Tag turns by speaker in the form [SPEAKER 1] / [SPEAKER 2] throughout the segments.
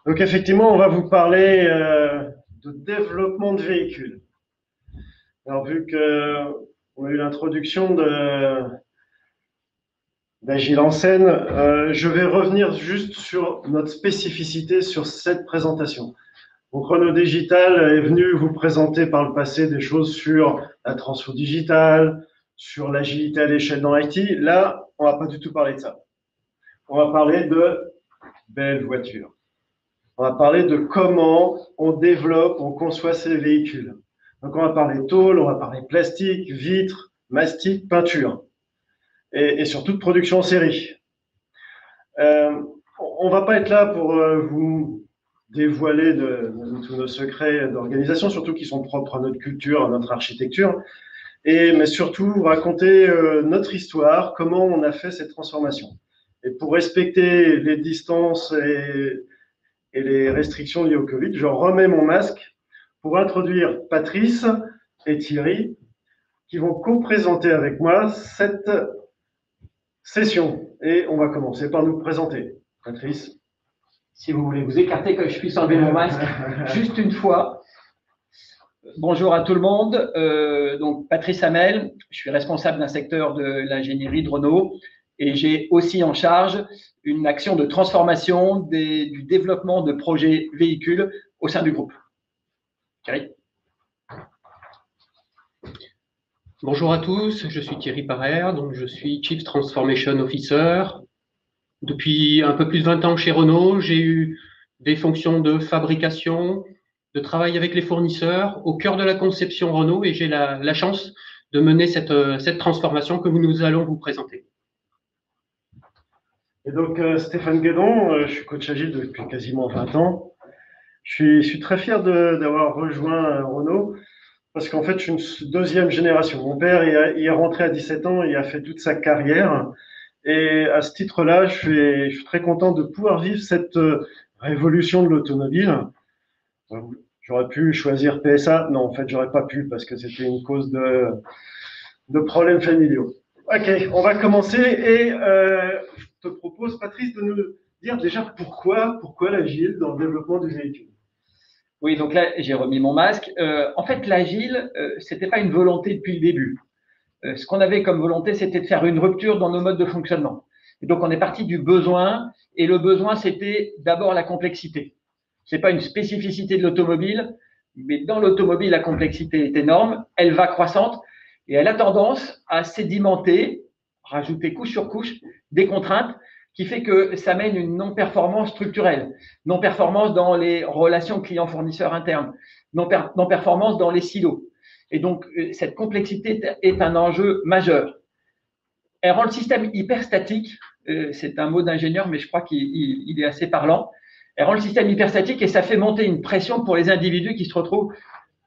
[SPEAKER 1] Donc effectivement, on va vous parler de développement de véhicules. Alors vu que on a eu l'introduction d'Agile en scène, je vais revenir juste sur notre spécificité sur cette présentation. Donc Renault Digital est venu vous présenter par le passé des choses sur la transfo digitale, sur l'agilité à l'échelle dans l'IT. Là, on va pas du tout parler de ça. On va parler de belles voitures. On va parler de comment on développe, on conçoit ces véhicules. Donc, on va parler tôle, on va parler plastique, vitres, mastic, peinture. Et surtout de production en série. On va pas être là pour vous dévoiler de tous nos secrets d'organisation, surtout qui sont propres à notre culture, à notre architecture. Mais surtout, vous raconter notre histoire, comment on a fait cette transformation. Et pour respecter les distances et les restrictions liées au Covid, je remets mon masque pour introduire Patrice et Thierry qui vont co-présenter avec moi cette session. Et on va commencer par nous présenter. Patrice.
[SPEAKER 2] Si vous voulez vous écarter, que je puisse enlever mon masque juste une fois. Bonjour à tout le monde. Donc Patrice Hamel, je suis responsable d'un secteur de l'ingénierie de Renault et j'ai aussi en charge une action de transformation du développement de projets véhicules au sein du groupe. Thierry.
[SPEAKER 3] Bonjour à tous, je suis Thierry Parère, donc je suis Chief Transformation Officer. Depuis un peu plus de 20 ans chez Renault, j'ai eu des fonctions de fabrication, de travail avec les fournisseurs au cœur de la conception Renault et j'ai la chance de mener cette transformation que nous allons vous présenter.
[SPEAKER 1] Et donc Stéphane Guédon, je suis coach agile depuis quasiment 20 ans. Je suis très fier d'avoir rejoint Renault parce qu'en fait, je suis une deuxième génération. Mon père, il est rentré à 17 ans, il a fait toute sa carrière. Et à ce titre-là, je suis très content de pouvoir vivre cette révolution de l'automobile. J'aurais pu choisir PSA. Non, en fait, j'aurais pas pu parce que c'était une cause de problèmes familiaux. Ok, on va commencer et je te propose, Patrice, de nous dire déjà pourquoi l'agile dans le développement du véhicule.
[SPEAKER 2] Oui, donc là, j'ai remis mon masque. En fait, l'agile, c'était pas une volonté depuis le début. Ce qu'on avait comme volonté, c'était de faire une rupture dans nos modes de fonctionnement. Et donc, on est parti du besoin, et le besoin, c'était d'abord la complexité. C'est pas une spécificité de l'automobile, mais dans l'automobile, la complexité est énorme, elle va croissante, et elle a tendance à sédimenter, rajouter couche sur couche, des contraintes, qui fait que ça mène une non-performance structurelle, non-performance dans les relations clients-fournisseurs internes, non-performance dans les silos. Et donc, cette complexité est un enjeu majeur. Elle rend le système hyper statique. C'est un mot d'ingénieur, mais je crois qu'il est assez parlant. Elle rend le système hyper statique et ça fait monter une pression pour les individus qui se retrouvent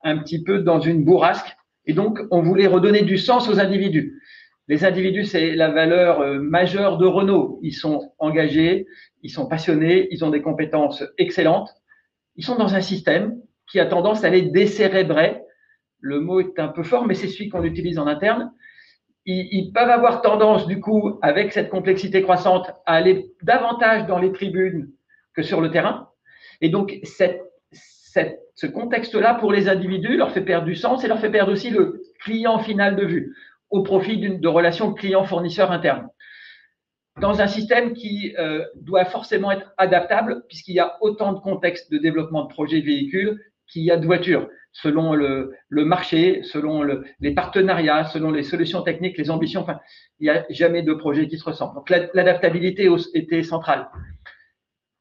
[SPEAKER 2] un petit peu dans une bourrasque. Et donc, on voulait redonner du sens aux individus. Les individus, c'est la valeur majeure de Renault. Ils sont engagés, ils sont passionnés, ils ont des compétences excellentes. Ils sont dans un système qui a tendance à les décérébrer. Le mot est un peu fort, mais c'est celui qu'on utilise en interne. Ils peuvent avoir tendance, du coup, avec cette complexité croissante, à aller davantage dans les tribunes que sur le terrain. Et donc, ce contexte-là, pour les individus, leur fait perdre du sens et leur fait perdre aussi le client final de vue, au profit de relations client-fournisseur interne. Dans un système qui doit forcément être adaptable, puisqu'il y a autant de contextes de développement de projets véhicules qu'il y a de voitures, selon le marché, selon les partenariats, selon les solutions techniques, les ambitions. Enfin, il n'y a jamais de projet qui se ressemble. Donc, l'adaptabilité était centrale.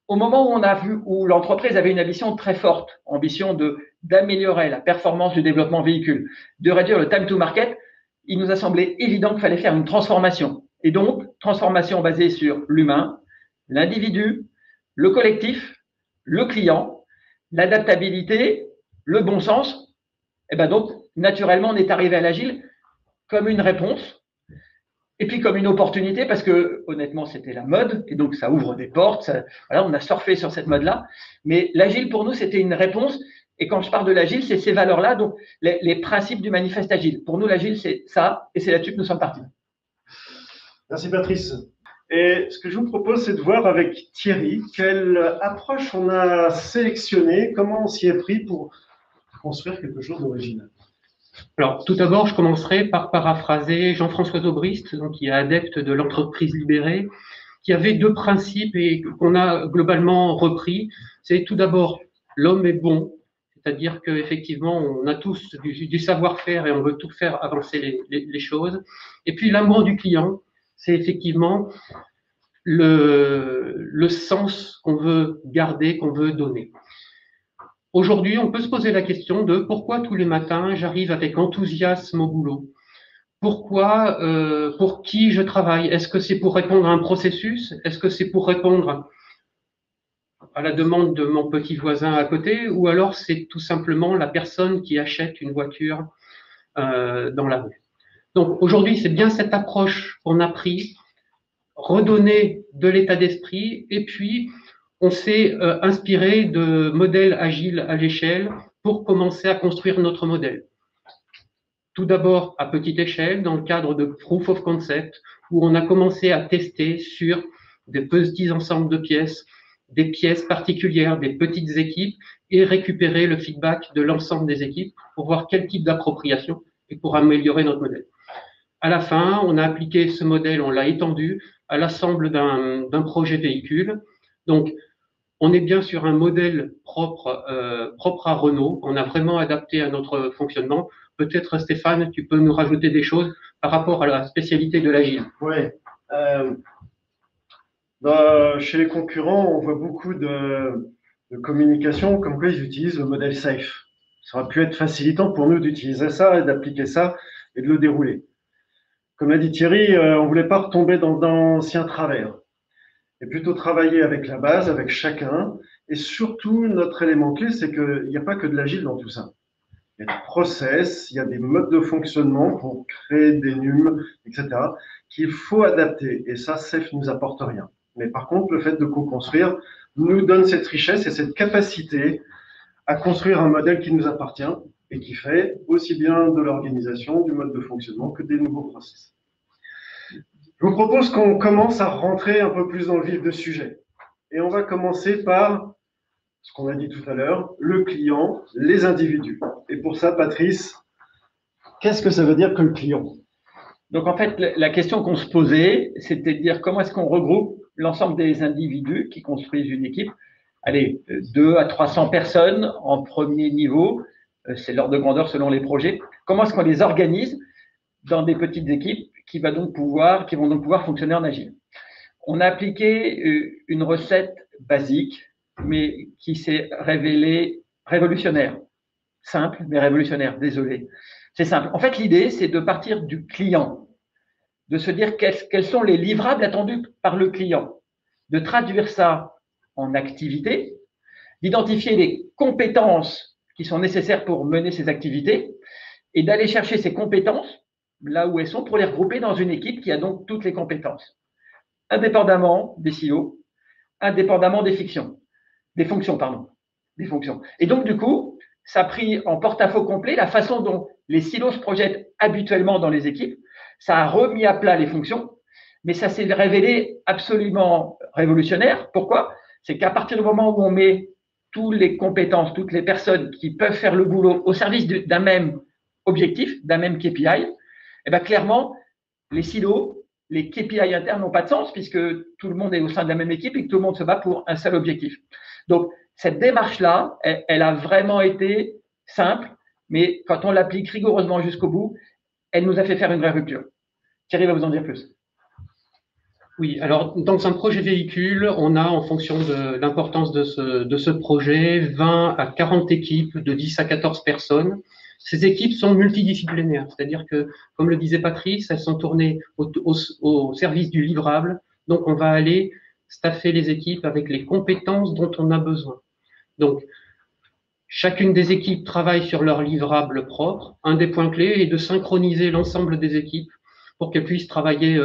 [SPEAKER 2] Au moment où on a vu, où l'entreprise avait une ambition très forte, ambition d'améliorer la performance du développement véhicule, de réduire le time to market, il nous a semblé évident qu'il fallait faire une transformation. Et donc, transformation basée sur l'humain, l'individu, le collectif, le client, l'adaptabilité, le bon sens. Et ben donc, naturellement, on est arrivé à l'agile comme une réponse et puis comme une opportunité parce que, honnêtement, c'était la mode et donc ça ouvre des portes. Voilà, on a surfé sur cette mode-là. Mais l'agile, pour nous, c'était une réponse. Et quand je parle de l'agile, c'est ces valeurs-là, donc les principes du manifeste agile. Pour nous, l'agile, c'est ça et c'est là-dessus que nous sommes partis.
[SPEAKER 1] Merci Patrice. Et ce que je vous propose, c'est de voir avec Thierry quelle approche on a sélectionnée, comment on s'y est pris pour construire quelque chose d'original.
[SPEAKER 3] Alors, tout d'abord, je commencerai par paraphraser Jean-François Aubrist, donc qui est adepte de l'entreprise libérée, qui avait deux principes et qu'on a globalement repris. C'est tout d'abord, l'homme est bon, c'est-à-dire qu'effectivement, on a tous du savoir-faire et on veut tout faire avancer les choses. Et puis, l'amour du client, c'est effectivement le sens qu'on veut garder, qu'on veut donner. Aujourd'hui, on peut se poser la question de pourquoi tous les matins j'arrive avec enthousiasme au boulot. Pourquoi, pour qui je travaille? Est-ce que c'est pour répondre à un processus? Est-ce que c'est pour répondre à la demande de mon petit voisin à côté? Ou alors c'est tout simplement la personne qui achète une voiture dans la rue? Donc aujourd'hui, c'est bien cette approche qu'on a pris, redonner de l'état d'esprit, et puis on s'est inspiré de modèles agiles à l'échelle pour commencer à construire notre modèle. Tout d'abord à petite échelle, dans le cadre de Proof of Concept, où on a commencé à tester sur des petits ensembles de pièces, des pièces particulières, des petites équipes, et récupérer le feedback de l'ensemble des équipes pour voir quel type d'appropriation et pour améliorer notre modèle. À la fin, on a appliqué ce modèle, on l'a étendu à l'ensemble d'un projet véhicule. Donc, on est bien sur un modèle propre à Renault. On a vraiment adapté à notre fonctionnement. Peut-être, Stéphane, tu peux nous rajouter des choses par rapport à la spécialité de l'agile.
[SPEAKER 1] Oui. Chez les concurrents, on voit beaucoup de communication comme quoi ils utilisent le modèle SAFe. Ça aurait pu être facilitant pour nous d'utiliser ça et d'appliquer ça et de le dérouler. Comme l'a dit Thierry, on ne voulait pas retomber dans d'anciens travers. Et plutôt travailler avec la base, avec chacun. Et surtout, notre élément clé, c'est qu'il n'y a pas que de l'agile dans tout ça. Il y a des process, il y a des modes de fonctionnement pour créer des NUM, etc., qu'il faut adapter. Et ça, SAFe ne nous apporte rien. Mais par contre, le fait de co-construire nous donne cette richesse et cette capacité à construire un modèle qui nous appartient et qui fait aussi bien de l'organisation, du mode de fonctionnement que des nouveaux process. Je vous propose qu'on commence à rentrer un peu plus dans le vif du sujet. Et on va commencer par ce qu'on a dit tout à l'heure, le client, les individus. Et pour ça, Patrice, qu'est-ce que ça veut dire que le client?
[SPEAKER 2] Donc en fait, la question qu'on se posait, c'était de dire comment est-ce qu'on regroupe l'ensemble des individus qui construisent une équipe. Allez, 200 à 300 personnes en premier niveau, c'est l'ordre de grandeur selon les projets. Comment est-ce qu'on les organise dans des petites équipes qui vont donc pouvoir fonctionner en agile? On a appliqué une recette basique, mais qui s'est révélée révolutionnaire. Simple, mais révolutionnaire, désolé. C'est simple. En fait, l'idée, c'est de partir du client, de se dire quels sont les livrables attendus par le client, de traduire ça en activité, d'identifier les compétences qui sont nécessaires pour mener ces activités et d'aller chercher ces compétences là où elles sont pour les regrouper dans une équipe qui a donc toutes les compétences, indépendamment des silos, indépendamment des fonctions. Et donc, du coup, ça a pris en porte-à-faux complet la façon dont les silos se projettent habituellement dans les équipes. Ça a remis à plat les fonctions, mais ça s'est révélé absolument révolutionnaire. Pourquoi? C'est qu'à partir du moment où on met toutes les compétences, toutes les personnes qui peuvent faire le boulot au service d'un même objectif, d'un même KPI, eh bien, clairement, les silos, les KPI internes n'ont pas de sens puisque tout le monde est au sein de la même équipe et que tout le monde se bat pour un seul objectif. Donc, cette démarche-là, elle a vraiment été simple, mais quand on l'applique rigoureusement jusqu'au bout, elle nous a fait faire une vraie rupture. Thierry va vous en dire plus.
[SPEAKER 3] Oui, alors dans un projet véhicule, on a, en fonction de l'importance de ce projet, 20 à 40 équipes de 10 à 14 personnes. Ces équipes sont multidisciplinaires, c'est-à-dire que, comme le disait Patrice, elles sont tournées au service du livrable. Donc, on va aller staffer les équipes avec les compétences dont on a besoin. Donc, chacune des équipes travaille sur leur livrable propre. Un des points clés est de synchroniser l'ensemble des équipes pour qu'elles puissent travailler,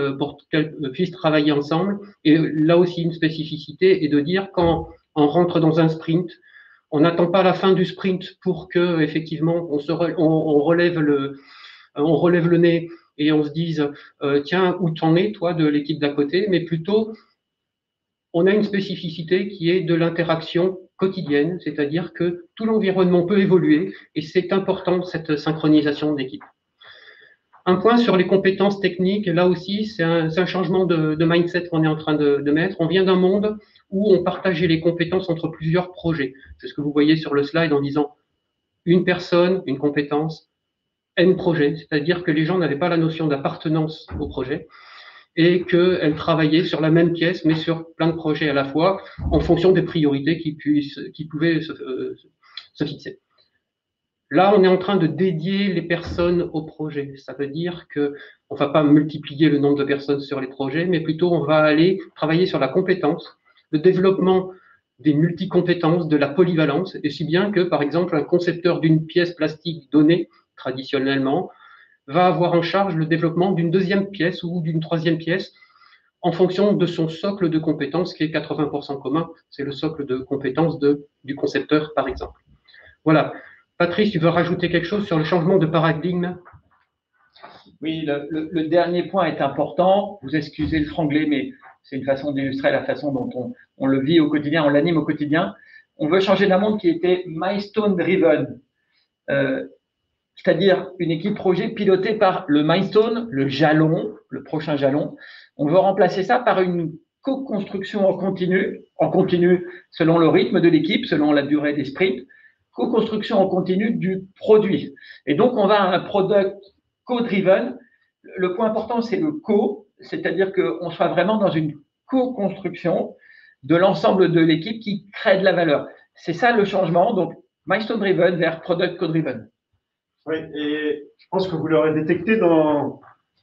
[SPEAKER 3] ensemble. Et là aussi, une spécificité est de dire quand on rentre dans un sprint, on n'attend pas la fin du sprint pour que, effectivement, on relève le nez et on se dise tiens, où t'en es toi de l'équipe d'à côté, mais plutôt on a une spécificité qui est de l'interaction quotidienne, c'est-à-dire que tout l'environnement peut évoluer et c'est important cette synchronisation d'équipe. Un point sur les compétences techniques, là aussi, c'est un changement de mindset qu'on est en train de mettre. On vient d'un monde où on partageait les compétences entre plusieurs projets. C'est ce que vous voyez sur le slide en disant une personne, une compétence, N projets, c'est-à-dire que les gens n'avaient pas la notion d'appartenance au projet et qu'elles travaillaient sur la même pièce, mais sur plein de projets à la fois, en fonction des priorités qui pouvaient se fixer. Là, on est en train de dédier les personnes au projet. Ça veut dire que on va pas multiplier le nombre de personnes sur les projets, mais plutôt on va aller travailler sur la compétence, le développement des multicompétences, de la polyvalence, et si bien que, par exemple, un concepteur d'une pièce plastique donnée, traditionnellement, va avoir en charge le développement d'une deuxième pièce ou d'une troisième pièce en fonction de son socle de compétences qui est 80% commun. C'est le socle de compétences du concepteur, par exemple. Voilà. Patrice, tu veux rajouter quelque chose sur le changement de paradigme?
[SPEAKER 2] Oui, le dernier point est important. Vous excusez le franglais, mais c'est une façon d'illustrer la façon dont on le vit au quotidien, on l'anime au quotidien. On veut changer d'un monde qui était milestone driven, c'est-à-dire une équipe projet pilotée par le milestone, le jalon, le prochain jalon. On veut remplacer ça par une co-construction en continu selon le rythme de l'équipe, selon la durée des sprints, co-construction en continu du produit. Et donc, on va à un product co-driven. Le point important, c'est le co, c'est-à-dire qu'on soit vraiment dans une co-construction de l'ensemble de l'équipe qui crée de la valeur. C'est ça le changement, donc milestone driven vers product co-driven.
[SPEAKER 1] Oui, et je pense que vous l'aurez détecté dans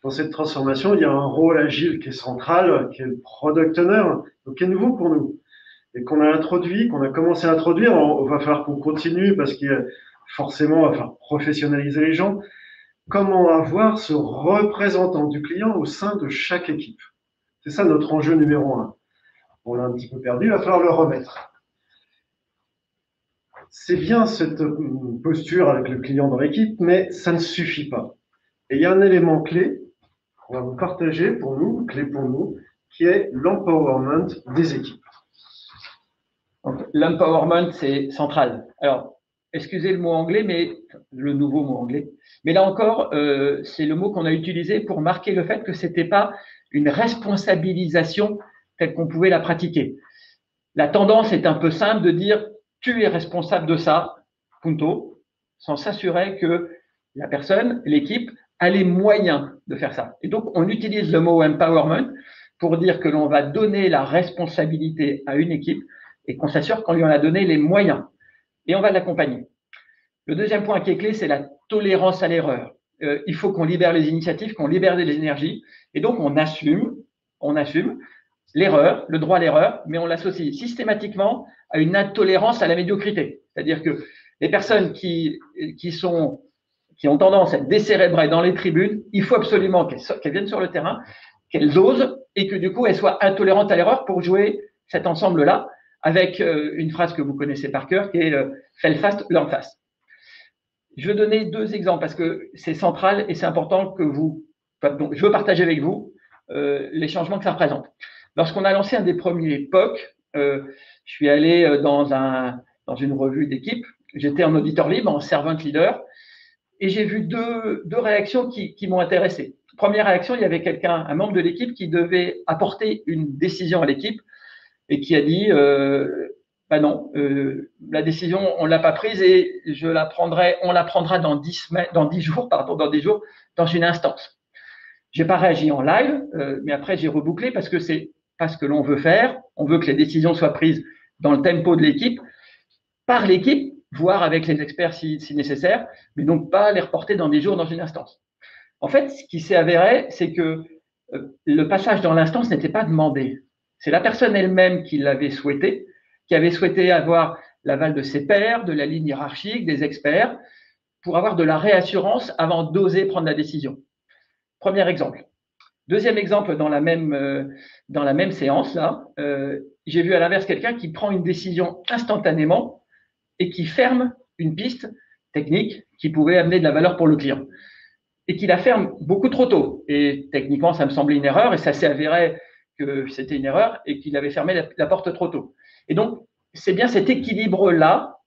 [SPEAKER 1] cette transformation, il y a un rôle agile qui est central, qui est le product owner, donc qui est nouveau pour nous. Et qu'on a introduit, qu'on a commencé à introduire, on va falloir qu'on continue parce qu'il y a forcément, il va falloir professionnaliser les gens. Comment avoir ce représentant du client au sein de chaque équipe? C'est ça notre enjeu numéro 1. On l'a un petit peu perdu, il va falloir le remettre. C'est bien cette posture avec le client dans l'équipe, mais ça ne suffit pas. Et il y a un élément clé qu'on va vous partager pour nous, clé pour nous, qui est l'empowerment des équipes.
[SPEAKER 2] L'empowerment, c'est central. Alors, excusez le mot anglais, mais le nouveau mot anglais. Mais là encore, c'est le mot qu'on a utilisé pour marquer le fait que c'était pas une responsabilisation telle qu'on pouvait la pratiquer. La tendance est un peu simple de dire tu es responsable de ça, punto, sans s'assurer que la personne, l'équipe, a les moyens de faire ça. Et donc, on utilise le mot empowerment pour dire que l'on va donner la responsabilité à une équipe et qu'on s'assure qu'on lui en a donné les moyens. Et on va l'accompagner. Le deuxième point qui est clé, c'est la tolérance à l'erreur. Il faut qu'on libère les initiatives, qu'on libère les énergies. Et donc, on assume l'erreur, le droit à l'erreur, mais on l'associe systématiquement à une intolérance à la médiocrité. C'est-à-dire que les personnes qui ont tendance à être décérébrées dans les tribunes, il faut absolument qu'elles viennent sur le terrain, qu'elles osent et que du coup, elles soient intolérantes à l'erreur pour jouer cet ensemble-là avec une phrase que vous connaissez par cœur qui est fail fast, learn fast. Je vais donner 2 exemples parce que c'est central et c'est important que donc, je veux partager avec vous les changements que ça représente. Lorsqu'on a lancé un des premiers POC, je suis allé dans une revue d'équipe. J'étais en auditeur libre, en servant leader, et j'ai vu deux réactions qui m'ont intéressé. Première réaction, il y avait un membre de l'équipe qui devait apporter une décision à l'équipe et qui a dit non, la décision on l'a pas prise et on la prendra dans 10 jours, dans une instance. J'ai pas réagi en live, mais après j'ai rebouclé parce que c'est pas ce que l'on veut faire. On veut que les décisions soient prises dans le tempo de l'équipe, par l'équipe, voire avec les experts si nécessaire, mais donc pas les reporter dans 10 jours dans une instance. En fait, ce qui s'est avéré, c'est que le passage dans l'instance n'était pas demandé. C'est la personne elle-même qui l'avait souhaité, qui avait souhaité avoir l'aval de ses pairs, de la ligne hiérarchique, des experts, pour avoir de la réassurance avant d'oser prendre la décision. Premier exemple. Deuxième exemple, dans la même séance, là, j'ai vu à l'inverse quelqu'un qui prend une décision instantanément et qui ferme une piste technique qui pouvait amener de la valeur pour le client. et qui la ferme beaucoup trop tôt. Et techniquement, ça me semblait une erreur, et ça s'est avéré que c'était une erreur et qu'il avait fermé la porte trop tôt. Et donc, c'est bien cet équilibre-là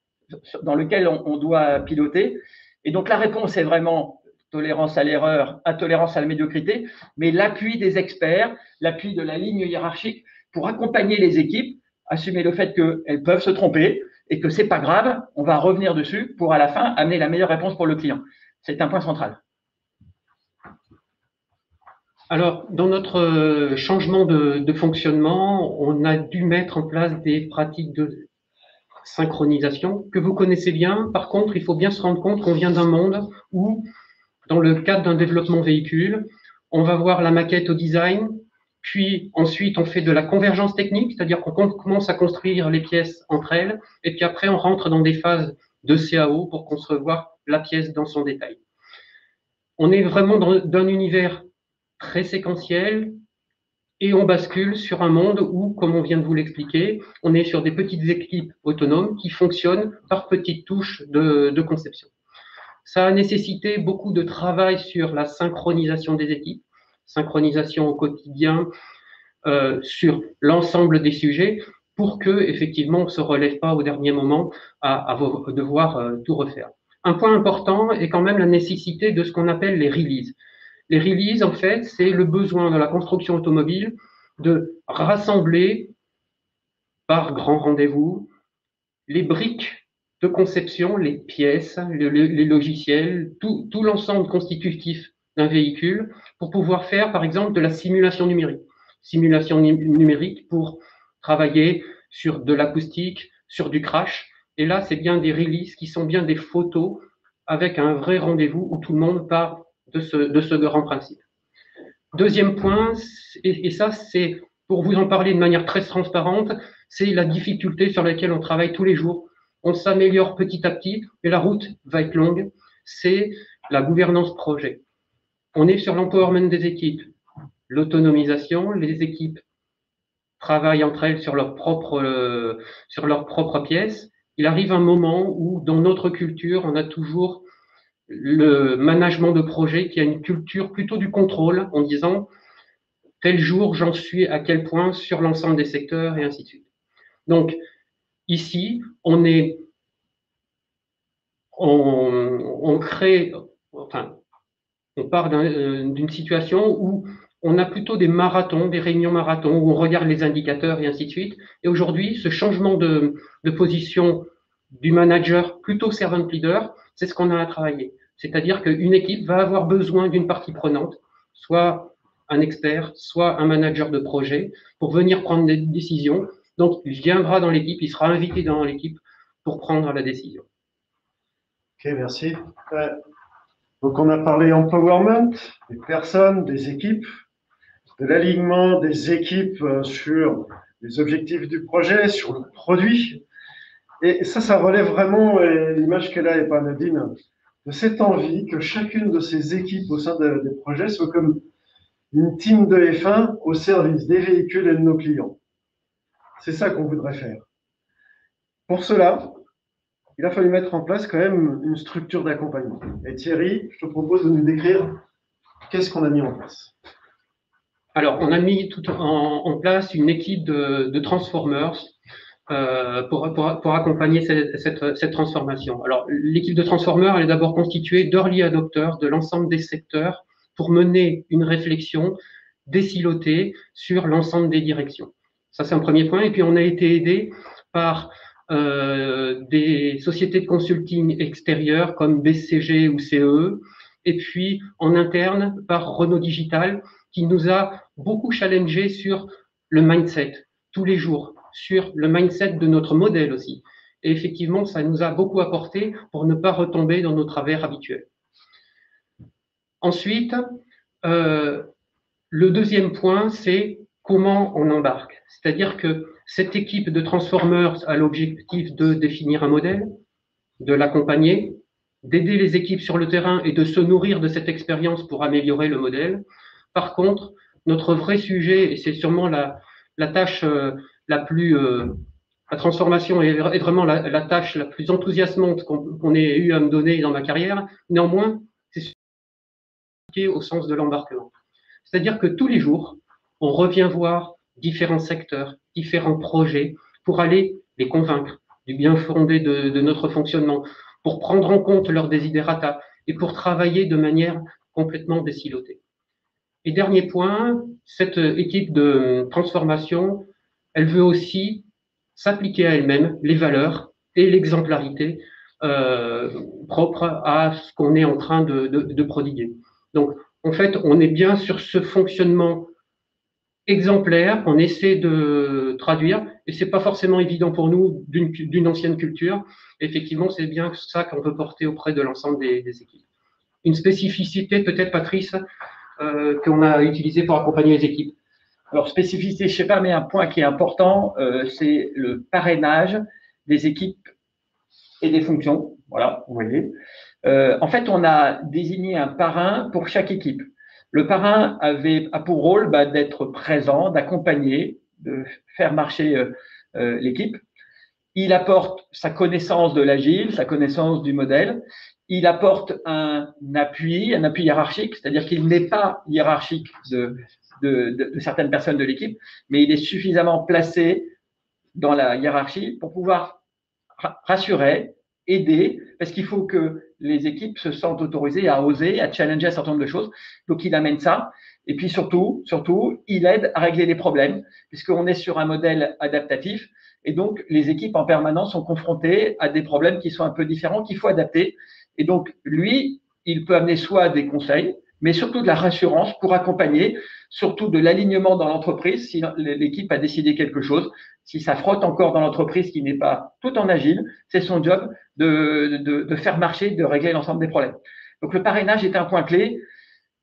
[SPEAKER 2] dans lequel on doit piloter. Et donc, la réponse est vraiment tolérance à l'erreur, intolérance à la médiocrité, mais l'appui des experts, l'appui de la ligne hiérarchique pour accompagner les équipes, assumer le fait qu'elles peuvent se tromper et que c'est pas grave, on va revenir dessus pour à la fin amener la meilleure réponse pour le client. C'est un point central.
[SPEAKER 3] Alors, dans notre changement de fonctionnement, on a dû mettre en place des pratiques de synchronisation que vous connaissez bien. Par contre, il faut bien se rendre compte qu'on vient d'un monde où, dans le cadre d'un développement véhicule, on va voir la maquette au design, puis ensuite on fait de la convergence technique, c'est-à-dire qu'on commence à construire les pièces entre elles, et puis après on rentre dans des phases de CAO pour concevoir la pièce dans son détail. On est vraiment dans un univers très séquentiel, et on bascule sur un monde où, comme on vient de vous l'expliquer, on est sur des petites équipes autonomes qui fonctionnent par petites touches de conception. Ça a nécessité beaucoup de travail sur la synchronisation des équipes, synchronisation au quotidien sur l'ensemble des sujets, pour que effectivement on ne se relève pas au dernier moment à devoir tout refaire. Un point important est quand même la nécessité de ce qu'on appelle les releases. Les releases, en fait, c'est le besoin de la construction automobile de rassembler par grand rendez-vous les briques de conception, les pièces, les logiciels, tout l'ensemble constitutif d'un véhicule pour pouvoir faire, par exemple, de la simulation numérique. Simulation numérique pour travailler sur de l'acoustique, sur du crash. Et là, c'est bien des releases qui sont bien des photos avec un vrai rendez-vous où tout le monde part de ce grand principe. Deuxième point, et ça c'est pour vous en parler de manière très transparente, c'est la difficulté sur laquelle on travaille tous les jours. On s'améliore petit à petit, mais la route va être longue. C'est la gouvernance projet. On est sur l'empowerment des équipes, l'autonomisation, les équipes travaillent entre elles sur leur propre pièce. Il arrive un moment où, dans notre culture, on a toujours le management de projet qui a une culture plutôt du contrôle en disant tel jour j'en suis à quel point sur l'ensemble des secteurs et ainsi de suite. Donc ici on part d'une situation où on a plutôt des marathons, des réunions marathons où on regarde les indicateurs et ainsi de suite. Et aujourd'hui, ce changement de position du manager plutôt servant leader, c'est ce qu'on a à travailler. C'est-à-dire qu'une équipe va avoir besoin d'une partie prenante, soit un expert, soit un manager de projet, pour venir prendre des décisions. Donc, il viendra dans l'équipe, il sera invité dans l'équipe pour prendre la décision.
[SPEAKER 1] Ok, merci. Donc, on a parlé empowerment, des personnes, des équipes, de l'alignement des équipes sur les objectifs du projet, sur le produit. Et ça relève vraiment, l'image qu'elle a, et pas Nadine, de cette envie que chacune de ces équipes au sein des projets soit comme une team de F1 au service des véhicules et de nos clients. C'est ça qu'on voudrait faire. Pour cela, il a fallu mettre en place quand même une structure d'accompagnement. Et Thierry, je te propose de nous décrire qu'est-ce qu'on a mis en place.
[SPEAKER 3] Alors, on a mis en place une équipe de transformers pour accompagner cette transformation. Alors, l'équipe de transformers, elle est d'abord constituée d'early adopters de l'ensemble des secteurs pour mener une réflexion décilotée sur l'ensemble des directions. Ça, c'est un premier point. Et puis, on a été aidé par des sociétés de consulting extérieures comme BCG ou CE, et puis en interne par Renault Digital, qui nous a beaucoup challengé sur le mindset tous les jours, sur le mindset de notre modèle aussi. Et effectivement, ça nous a beaucoup apporté pour ne pas retomber dans nos travers habituels. Ensuite, le deuxième point, c'est comment on embarque. C'est-à-dire que cette équipe de transformers a l'objectif de définir un modèle, de l'accompagner, d'aider les équipes sur le terrain et de se nourrir de cette expérience pour améliorer le modèle. Par contre, notre vrai sujet, et c'est sûrement la tâche la transformation est vraiment la tâche la plus enthousiasmante qu'on ait eu à me donner dans ma carrière. Néanmoins, au sens de l'embarquement. C'est-à-dire que tous les jours, on revient voir différents secteurs, différents projets pour aller les convaincre du bien fondé de notre fonctionnement, pour prendre en compte leurs desiderata et pour travailler de manière complètement désilotée. Et dernier point, cette équipe de transformation, elle veut aussi s'appliquer à elle-même les valeurs et l'exemplarité propre à ce qu'on est en train de prodiguer. Donc, en fait, on est bien sur ce fonctionnement exemplaire qu'on essaie de traduire, et c'est pas forcément évident pour nous d'une ancienne culture. Effectivement, c'est bien ça qu'on veut porter auprès de l'ensemble des équipes. Une spécificité, peut-être, Patrice, qu'on a utilisée pour accompagner les équipes.
[SPEAKER 2] Alors, spécificité, je sais pas, mais un point qui est important, c'est le parrainage des équipes et des fonctions. Voilà, vous voyez. En fait, on a désigné un parrain pour chaque équipe. Le parrain a pour rôle d'être présent, d'accompagner, de faire marcher l'équipe. Il apporte sa connaissance de l'agile, sa connaissance du modèle. Il apporte un appui hiérarchique, c'est-à-dire qu'il n'est pas hiérarchique de certaines personnes de l'équipe, mais il est suffisamment placé dans la hiérarchie pour pouvoir rassurer, aider, parce qu'il faut que les équipes se sentent autorisées à oser, à challenger un certain nombre de choses. Donc, il amène ça. Et puis, surtout, il aide à régler les problèmes, puisqu'on est sur un modèle adaptatif. Et donc, les équipes en permanence sont confrontées à des problèmes qui sont un peu différents, qu'il faut adapter. Et donc, lui, il peut amener soit des conseils, mais surtout de la rassurance pour accompagner, surtout de l'alignement dans l'entreprise si l'équipe a décidé quelque chose. Si ça frotte encore dans l'entreprise qui n'est pas tout en agile, c'est son job de faire marcher, de régler l'ensemble des problèmes. Donc, le parrainage est un point clé.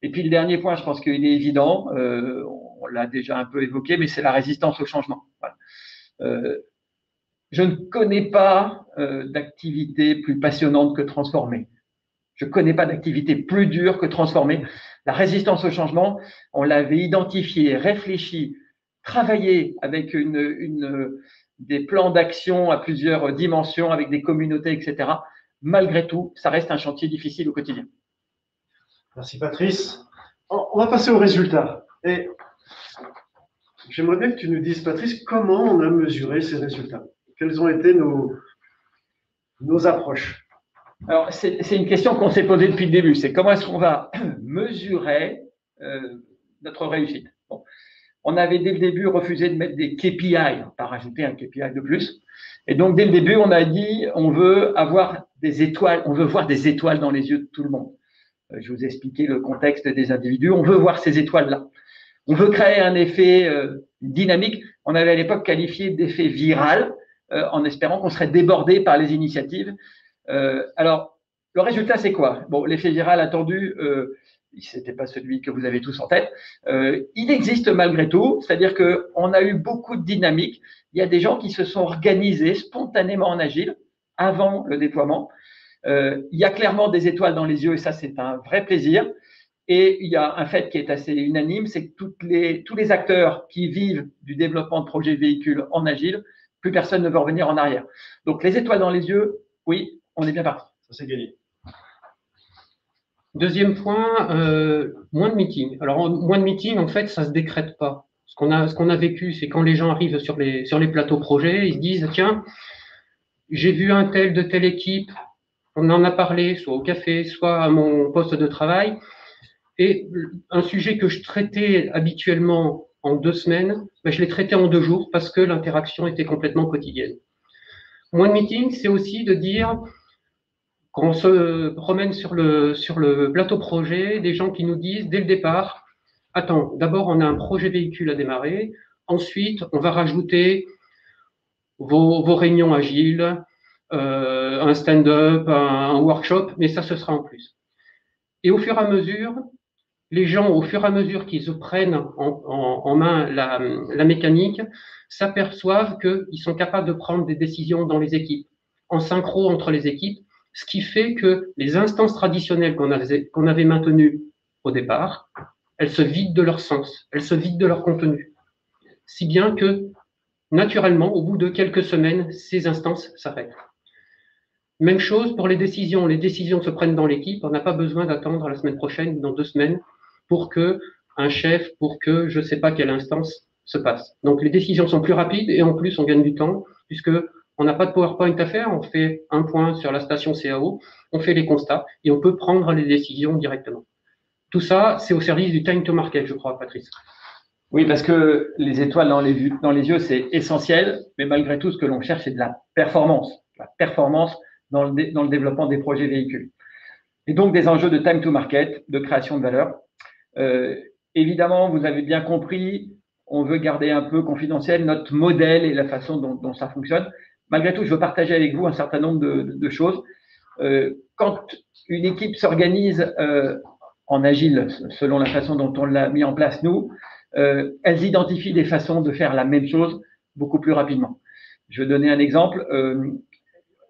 [SPEAKER 2] Et puis, le dernier point, je pense qu'il est évident, on l'a déjà un peu évoqué, mais c'est la résistance au changement. Voilà. Je ne connais pas d'activité plus passionnante que transformer. Je ne connais pas d'activité plus dure que transformer. La résistance au changement, on l'avait identifié, réfléchi, travaillé avec des plans d'action à plusieurs dimensions, avec des communautés, etc. Malgré tout, ça reste un chantier difficile au quotidien.
[SPEAKER 1] Merci Patrice. On va passer aux résultats. Et j'aimerais bien que tu nous dises, Patrice, comment on a mesuré ces résultats? Quelles ont été nos approches?
[SPEAKER 2] Alors, c'est une question qu'on s'est posée depuis le début. C'est comment est-ce qu'on va mesurer notre réussite? Bon. On avait dès le début refusé de mettre des KPI, pas rajouter un KPI de plus. Et donc, dès le début, on a dit on veut avoir des étoiles, on veut voir des étoiles dans les yeux de tout le monde. Je vous ai expliqué le contexte des individus. On veut voir ces étoiles-là. On veut créer un effet dynamique. On avait à l'époque qualifié d'effet viral en espérant qu'on serait débordé par les initiatives. Alors, le résultat, c'est quoi? Bon, l'effet viral attendu, c'était pas celui que vous avez tous en tête. Il existe malgré tout, c'est-à-dire qu'on a eu beaucoup de dynamique. Il y a des gens qui se sont organisés spontanément en agile avant le déploiement. Il y a clairement des étoiles dans les yeux et ça, c'est un vrai plaisir. Et il y a un fait qui est assez unanime, c'est que tous les acteurs qui vivent du développement de projets véhicules en agile, plus personne ne veut revenir en arrière. Donc, les étoiles dans les yeux, oui, on est bien parti.
[SPEAKER 1] Ça, c'est gagné.
[SPEAKER 3] Deuxième point, moins de meetings. Alors, moins de meetings, en fait, ça se décrète pas. Ce qu'on a vécu, c'est quand les gens arrivent sur les plateaux projets, ils se disent, tiens, j'ai vu un tel de telle équipe, on en a parlé, soit au café, soit à mon poste de travail. Et un sujet que je traitais habituellement en 2 semaines, je l'ai traité en 2 jours parce que l'interaction était complètement quotidienne. Moins de meetings, c'est aussi de dire, quand on se promène sur le plateau projet, des gens qui nous disent dès le départ, attends, d'abord on a un projet véhicule à démarrer, ensuite on va rajouter vos réunions agiles, un stand-up, un workshop, mais ça ce sera en plus. Et au fur et à mesure, les gens, au fur et à mesure qu'ils se prennent en main la mécanique, s'aperçoivent qu'ils sont capables de prendre des décisions dans les équipes, en synchro entre les équipes, ce qui fait que les instances traditionnelles qu'on avait maintenues au départ, elles se vident de leur sens, elles se vident de leur contenu. Si bien que, naturellement, au bout de quelques semaines, ces instances s'arrêtent. Même chose pour les décisions. Les décisions se prennent dans l'équipe. On n'a pas besoin d'attendre la semaine prochaine ou dans 2 semaines pour que un chef, pour que je ne sais pas quelle instance se passe. Donc les décisions sont plus rapides et en plus on gagne du temps puisque on n'a pas de PowerPoint à faire. On fait un point sur la station CAO, on fait les constats et on peut prendre les décisions directement. Tout ça, c'est au service du time to market, je crois, Patrice.
[SPEAKER 2] Oui, parce que les étoiles dans les yeux, c'est essentiel, mais malgré tout, ce que l'on cherche, c'est de la performance. La performance dans le développement des projets véhicules. Et donc, des enjeux de time to market, de création de valeur. Évidemment, vous avez bien compris, on veut garder un peu confidentiel notre modèle et la façon dont ça fonctionne. Malgré tout, je veux partager avec vous un certain nombre de choses. Quand une équipe s'organise en agile, selon la façon dont on l'a mis en place, nous, elles identifient des façons de faire la même chose beaucoup plus rapidement. Je vais donner un exemple.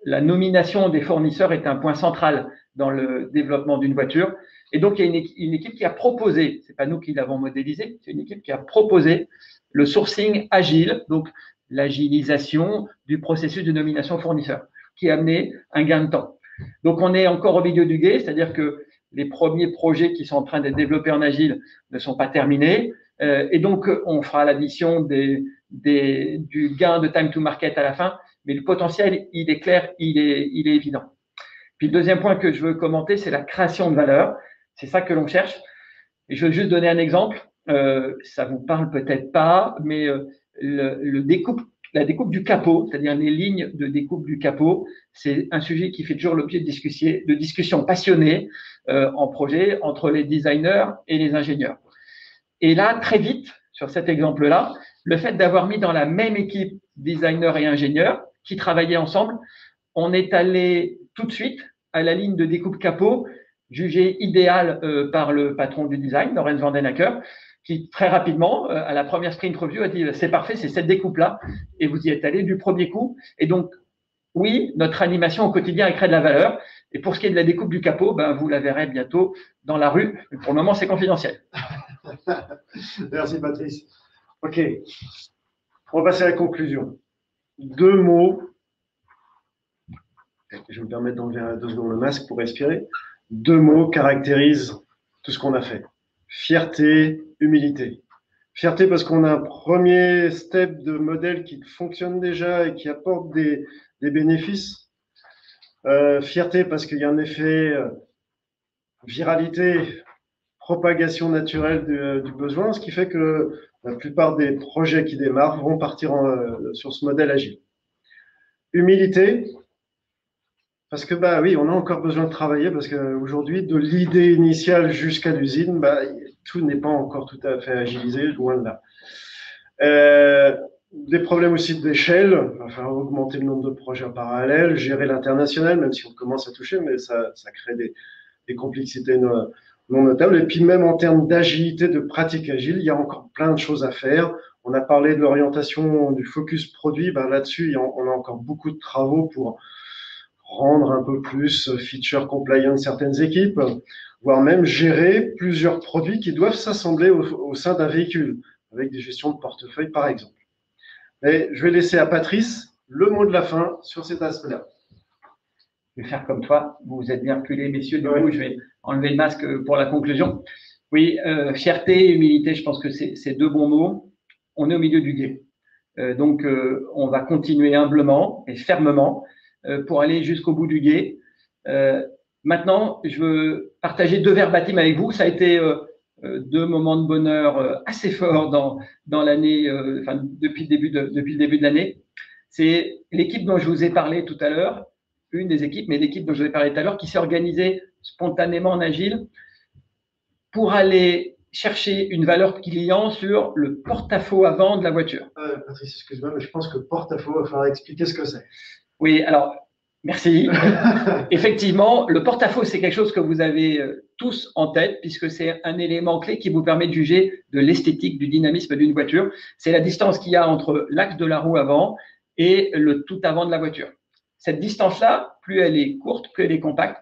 [SPEAKER 2] La nomination des fournisseurs est un point central dans le développement d'une voiture. Et donc, il y a une équipe qui a proposé, c'est pas nous qui l'avons modélisé, c'est une équipe qui a proposé le sourcing agile, donc l'agilisation du processus de nomination fournisseur, qui a amené un gain de temps. Donc, on est encore au milieu du gué, c'est-à-dire que les premiers projets qui sont en train d'être développés en agile ne sont pas terminés. Et donc, on fera l'addition du gain de time to market à la fin, mais le potentiel, il est clair, il est évident. Puis le deuxième point que je veux commenter, c'est la création de valeur. C'est ça que l'on cherche. Et je veux juste donner un exemple. Ça vous parle peut-être pas, mais la découpe du capot, c'est-à-dire les lignes de découpe du capot, c'est un sujet qui fait toujours l'objet de discussions passionnées en projet entre les designers et les ingénieurs. Et là, très vite, sur cet exemple-là, le fait d'avoir mis dans la même équipe designers et ingénieurs qui travaillaient ensemble, on est allé tout de suite à la ligne de découpe capot, jugée idéale par le patron du design, Lorenz Vandenacker, qui très rapidement, à la première sprint review, a dit « c'est parfait, c'est cette découpe-là » et vous y êtes allé du premier coup. Et donc, oui, notre animation au quotidien, elle crée de la valeur. Et pour ce qui est de la découpe du capot, ben, vous la verrez bientôt dans la rue. Mais pour le moment, c'est confidentiel.
[SPEAKER 1] Merci, Patrice. OK. On va passer à la conclusion. 2 mots. Je vais me permettre d'enlever 2 secondes le masque pour respirer. 2 mots caractérisent tout ce qu'on a fait. Fierté, humilité. Fierté parce qu'on a un premier step de modèle qui fonctionne déjà et qui apporte des bénéfices. Fierté parce qu'il y a un effet viralité, propagation naturelle du besoin, ce qui fait que la plupart des projets qui démarrent vont partir sur ce modèle agile. Humilité, parce que bah oui, on a encore besoin de travailler parce qu'aujourd'hui, de l'idée initiale jusqu'à l'usine, bah, tout n'est pas encore tout à fait agilisé, loin de là. Des problèmes aussi d'échelle, il va falloir augmenter le nombre de projets en parallèle, gérer l'international, même si on commence à toucher, mais ça crée des complexités non notables. Et puis même en termes d'agilité, de pratique agile, il y a encore plein de choses à faire. On a parlé de l'orientation du focus produit, ben là-dessus, on a encore beaucoup de travaux pour rendre un peu plus feature compliant certaines équipes, voire même gérer plusieurs produits qui doivent s'assembler au sein d'un véhicule, avec des gestions de portefeuille par exemple. Et je vais laisser à Patrice le mot de la fin sur cet aspect-là.
[SPEAKER 2] Je vais faire comme toi, vous vous êtes bien reculés, messieurs, du coup, je vais enlever le masque pour la conclusion. Oui, fierté et humilité, je pense que c'est 2 bons mots. On est au milieu du gué. Donc, on va continuer humblement et fermement pour aller jusqu'au bout du gué. Maintenant, je veux partager 2 verbatims avec vous. Ça a été 2 moments de bonheur assez forts dans l'année, depuis le début de l'année. C'est l'équipe dont je vous ai parlé tout à l'heure, une des équipes, mais l'équipe dont je vous ai parlé tout à l'heure, qui s'est organisée spontanément en agile pour aller chercher une valeur client sur le porte-à-faux avant de la voiture.
[SPEAKER 1] Patrice, excuse-moi, mais je pense que porte-à-faux, il va falloir expliquer ce que c'est.
[SPEAKER 2] Oui, alors, merci. Effectivement, le porte-à-faux, c'est quelque chose que vous avez tous en tête, puisque c'est un élément clé qui vous permet de juger de l'esthétique, du dynamisme d'une voiture. C'est la distance qu'il y a entre l'axe de la roue avant et le tout avant de la voiture. Cette distance-là, plus elle est courte, plus elle est compacte,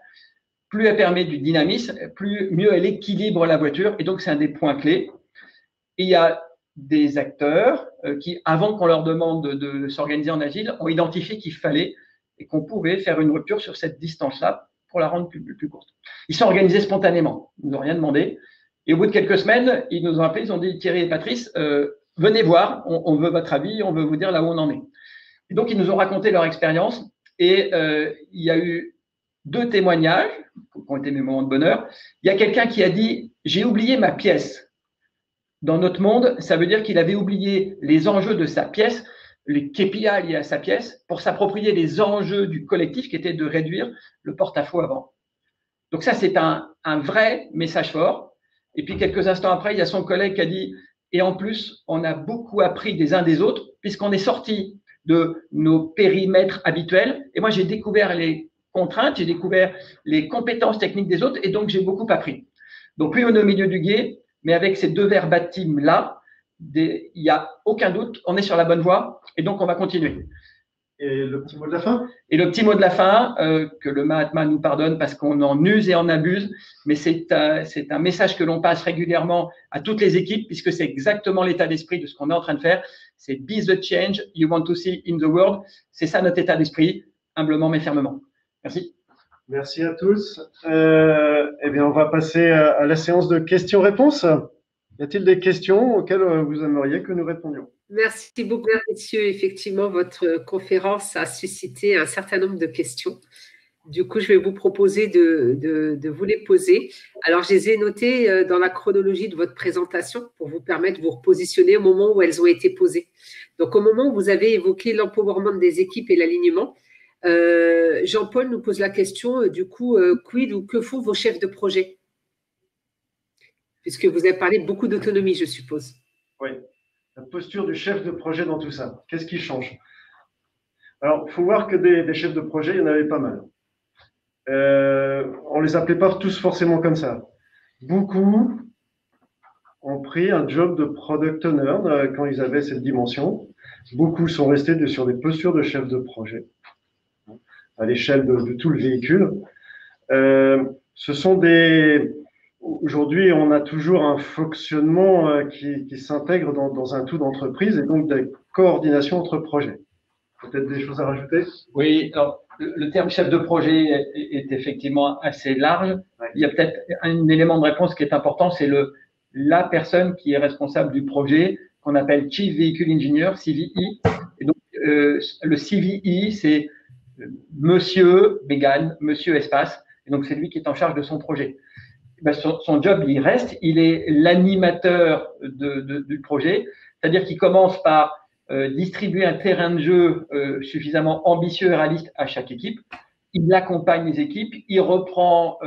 [SPEAKER 2] plus elle permet du dynamisme, mieux elle équilibre la voiture. Et donc, c'est un des points clés. Et il y a des acteurs qui, avant qu'on leur demande de s'organiser en agile, ont identifié qu'il fallait et qu'on pouvait faire une rupture sur cette distance-là pour la rendre plus courte. Ils sont organisés spontanément, ils nous ont rien demandé. Et au bout de quelques semaines, ils nous ont appelés, ils ont dit Thierry et Patrice, venez voir, on veut votre avis, on veut vous dire là où on en est. Et donc, ils nous ont raconté leur expérience et il y a eu 2 témoignages qui ont été mes moments de bonheur. Il y a quelqu'un qui a dit « J'ai oublié ma pièce ». Dans notre monde, ça veut dire qu'il avait oublié les enjeux de sa pièce, les KPI liés à sa pièce, pour s'approprier les enjeux du collectif qui était de réduire le porte-à-faux avant. Donc ça, c'est un vrai message fort. Et puis, quelques instants après, il y a son collègue qui a dit « Et en plus, on a beaucoup appris des uns des autres, puisqu'on est sorti de nos périmètres habituels. Et moi, j'ai découvert les contraintes, j'ai découvert les compétences techniques des autres, et donc j'ai beaucoup appris. » Donc, oui, on est au milieu du gué, mais avec ces 2 verbatim-là, il n'y a aucun doute, on est sur la bonne voie, et donc on va continuer.
[SPEAKER 1] Et le petit mot de la fin?
[SPEAKER 2] Et le petit mot de la fin, que le Mahatma nous pardonne parce qu'on en use et en abuse, mais c'est un message que l'on passe régulièrement à toutes les équipes, puisque c'est exactement l'état d'esprit de ce qu'on est en train de faire. C'est « Be the change you want to see in the world ». C'est ça notre état d'esprit, humblement mais fermement. Merci.
[SPEAKER 1] Merci à tous. Eh bien, on va passer à la séance de questions-réponses. Y a-t-il des questions auxquelles vous aimeriez que nous répondions?
[SPEAKER 4] Merci beaucoup, messieurs. Effectivement, votre conférence a suscité un certain nombre de questions. Du coup, je vais vous proposer de vous les poser. Alors, je les ai notées dans la chronologie de votre présentation pour vous permettre de vous repositionner au moment où elles ont été posées. Donc, au moment où vous avez évoqué l'empowerment des équipes et l'alignement, Jean-Paul nous pose la question, du coup, quid ou que font vos chefs de projet? Puisque vous avez parlé beaucoup d'autonomie, je suppose.
[SPEAKER 1] Oui, la posture du chef de projet dans tout ça. Qu'est-ce qui change? Alors, il faut voir que des chefs de projet, il y en avait pas mal. On les appelait pas tous forcément comme ça. Beaucoup ont pris un job de product owner quand ils avaient cette dimension. Beaucoup sont restés sur des postures de chef de projet à l'échelle de tout le véhicule. Ce sont des... Aujourd'hui, on a toujours un fonctionnement qui s'intègre dans un tout d'entreprise et donc des coordinations entre projets. Peut-être des choses à rajouter?
[SPEAKER 2] Oui, alors le terme chef de projet est effectivement assez large.
[SPEAKER 1] Ouais.
[SPEAKER 2] Il y a peut-être un élément de réponse qui est important, c'est la personne qui est responsable du projet, qu'on appelle Chief Vehicle Engineer, CVE. Et donc, le CVE, c'est Monsieur Vegan, Monsieur Espace. Et donc, c'est lui qui est en charge de son projet. Ben, son job, il reste, il est l'animateur du projet, c'est-à-dire qu'il commence par distribuer un terrain de jeu suffisamment ambitieux et réaliste à chaque équipe. Il accompagne les équipes, il reprend,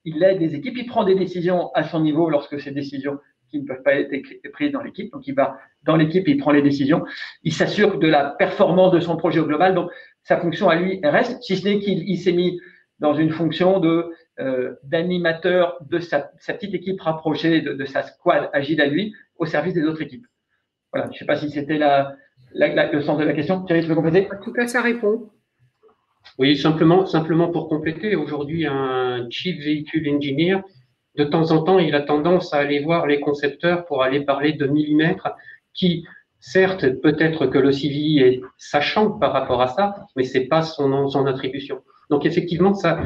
[SPEAKER 2] il aide les équipes, il prend des décisions à son niveau lorsque ces décisions qui ne peuvent pas être prises dans l'équipe. Donc, il va dans l'équipe, il prend les décisions. Il s'assure de la performance de son projet au global. Donc, sa fonction à lui reste, si ce n'est qu'il s'est mis dans une fonction d'animateur de sa petite équipe rapprochée, de sa squad agile à lui, au service des autres équipes. Voilà, je ne sais pas si c'était le sens de la question. Thierry, tu veux compléter?
[SPEAKER 4] En tout cas, ça répond.
[SPEAKER 3] Oui, simplement pour compléter, aujourd'hui, un Chief Vehicle Engineer, de temps en temps, il a tendance à aller voir les concepteurs pour aller parler de millimètres qui, certes, peut-être que le CVI est sachant par rapport à ça, mais c'est pas son attribution. Donc, effectivement, ça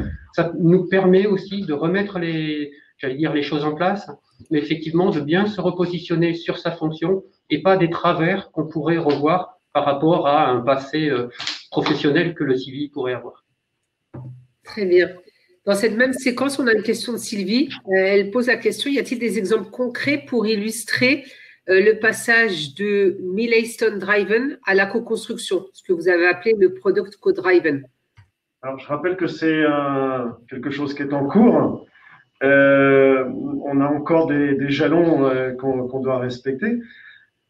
[SPEAKER 3] nous permet aussi de remettre les choses en place, mais effectivement, de bien se repositionner sur sa fonction et pas des travers qu'on pourrait revoir par rapport à un passé professionnel que le CVI pourrait avoir.
[SPEAKER 4] Très bien. Dans cette même séquence, on a une question de Sylvie. Elle pose la question, y a-t-il des exemples concrets pour illustrer le passage de Milestone Driven à la co-construction, ce que vous avez appelé le Product Co-Driven?
[SPEAKER 1] Alors, je rappelle que c'est quelque chose qui est en cours. On a encore des jalons qu'on doit respecter.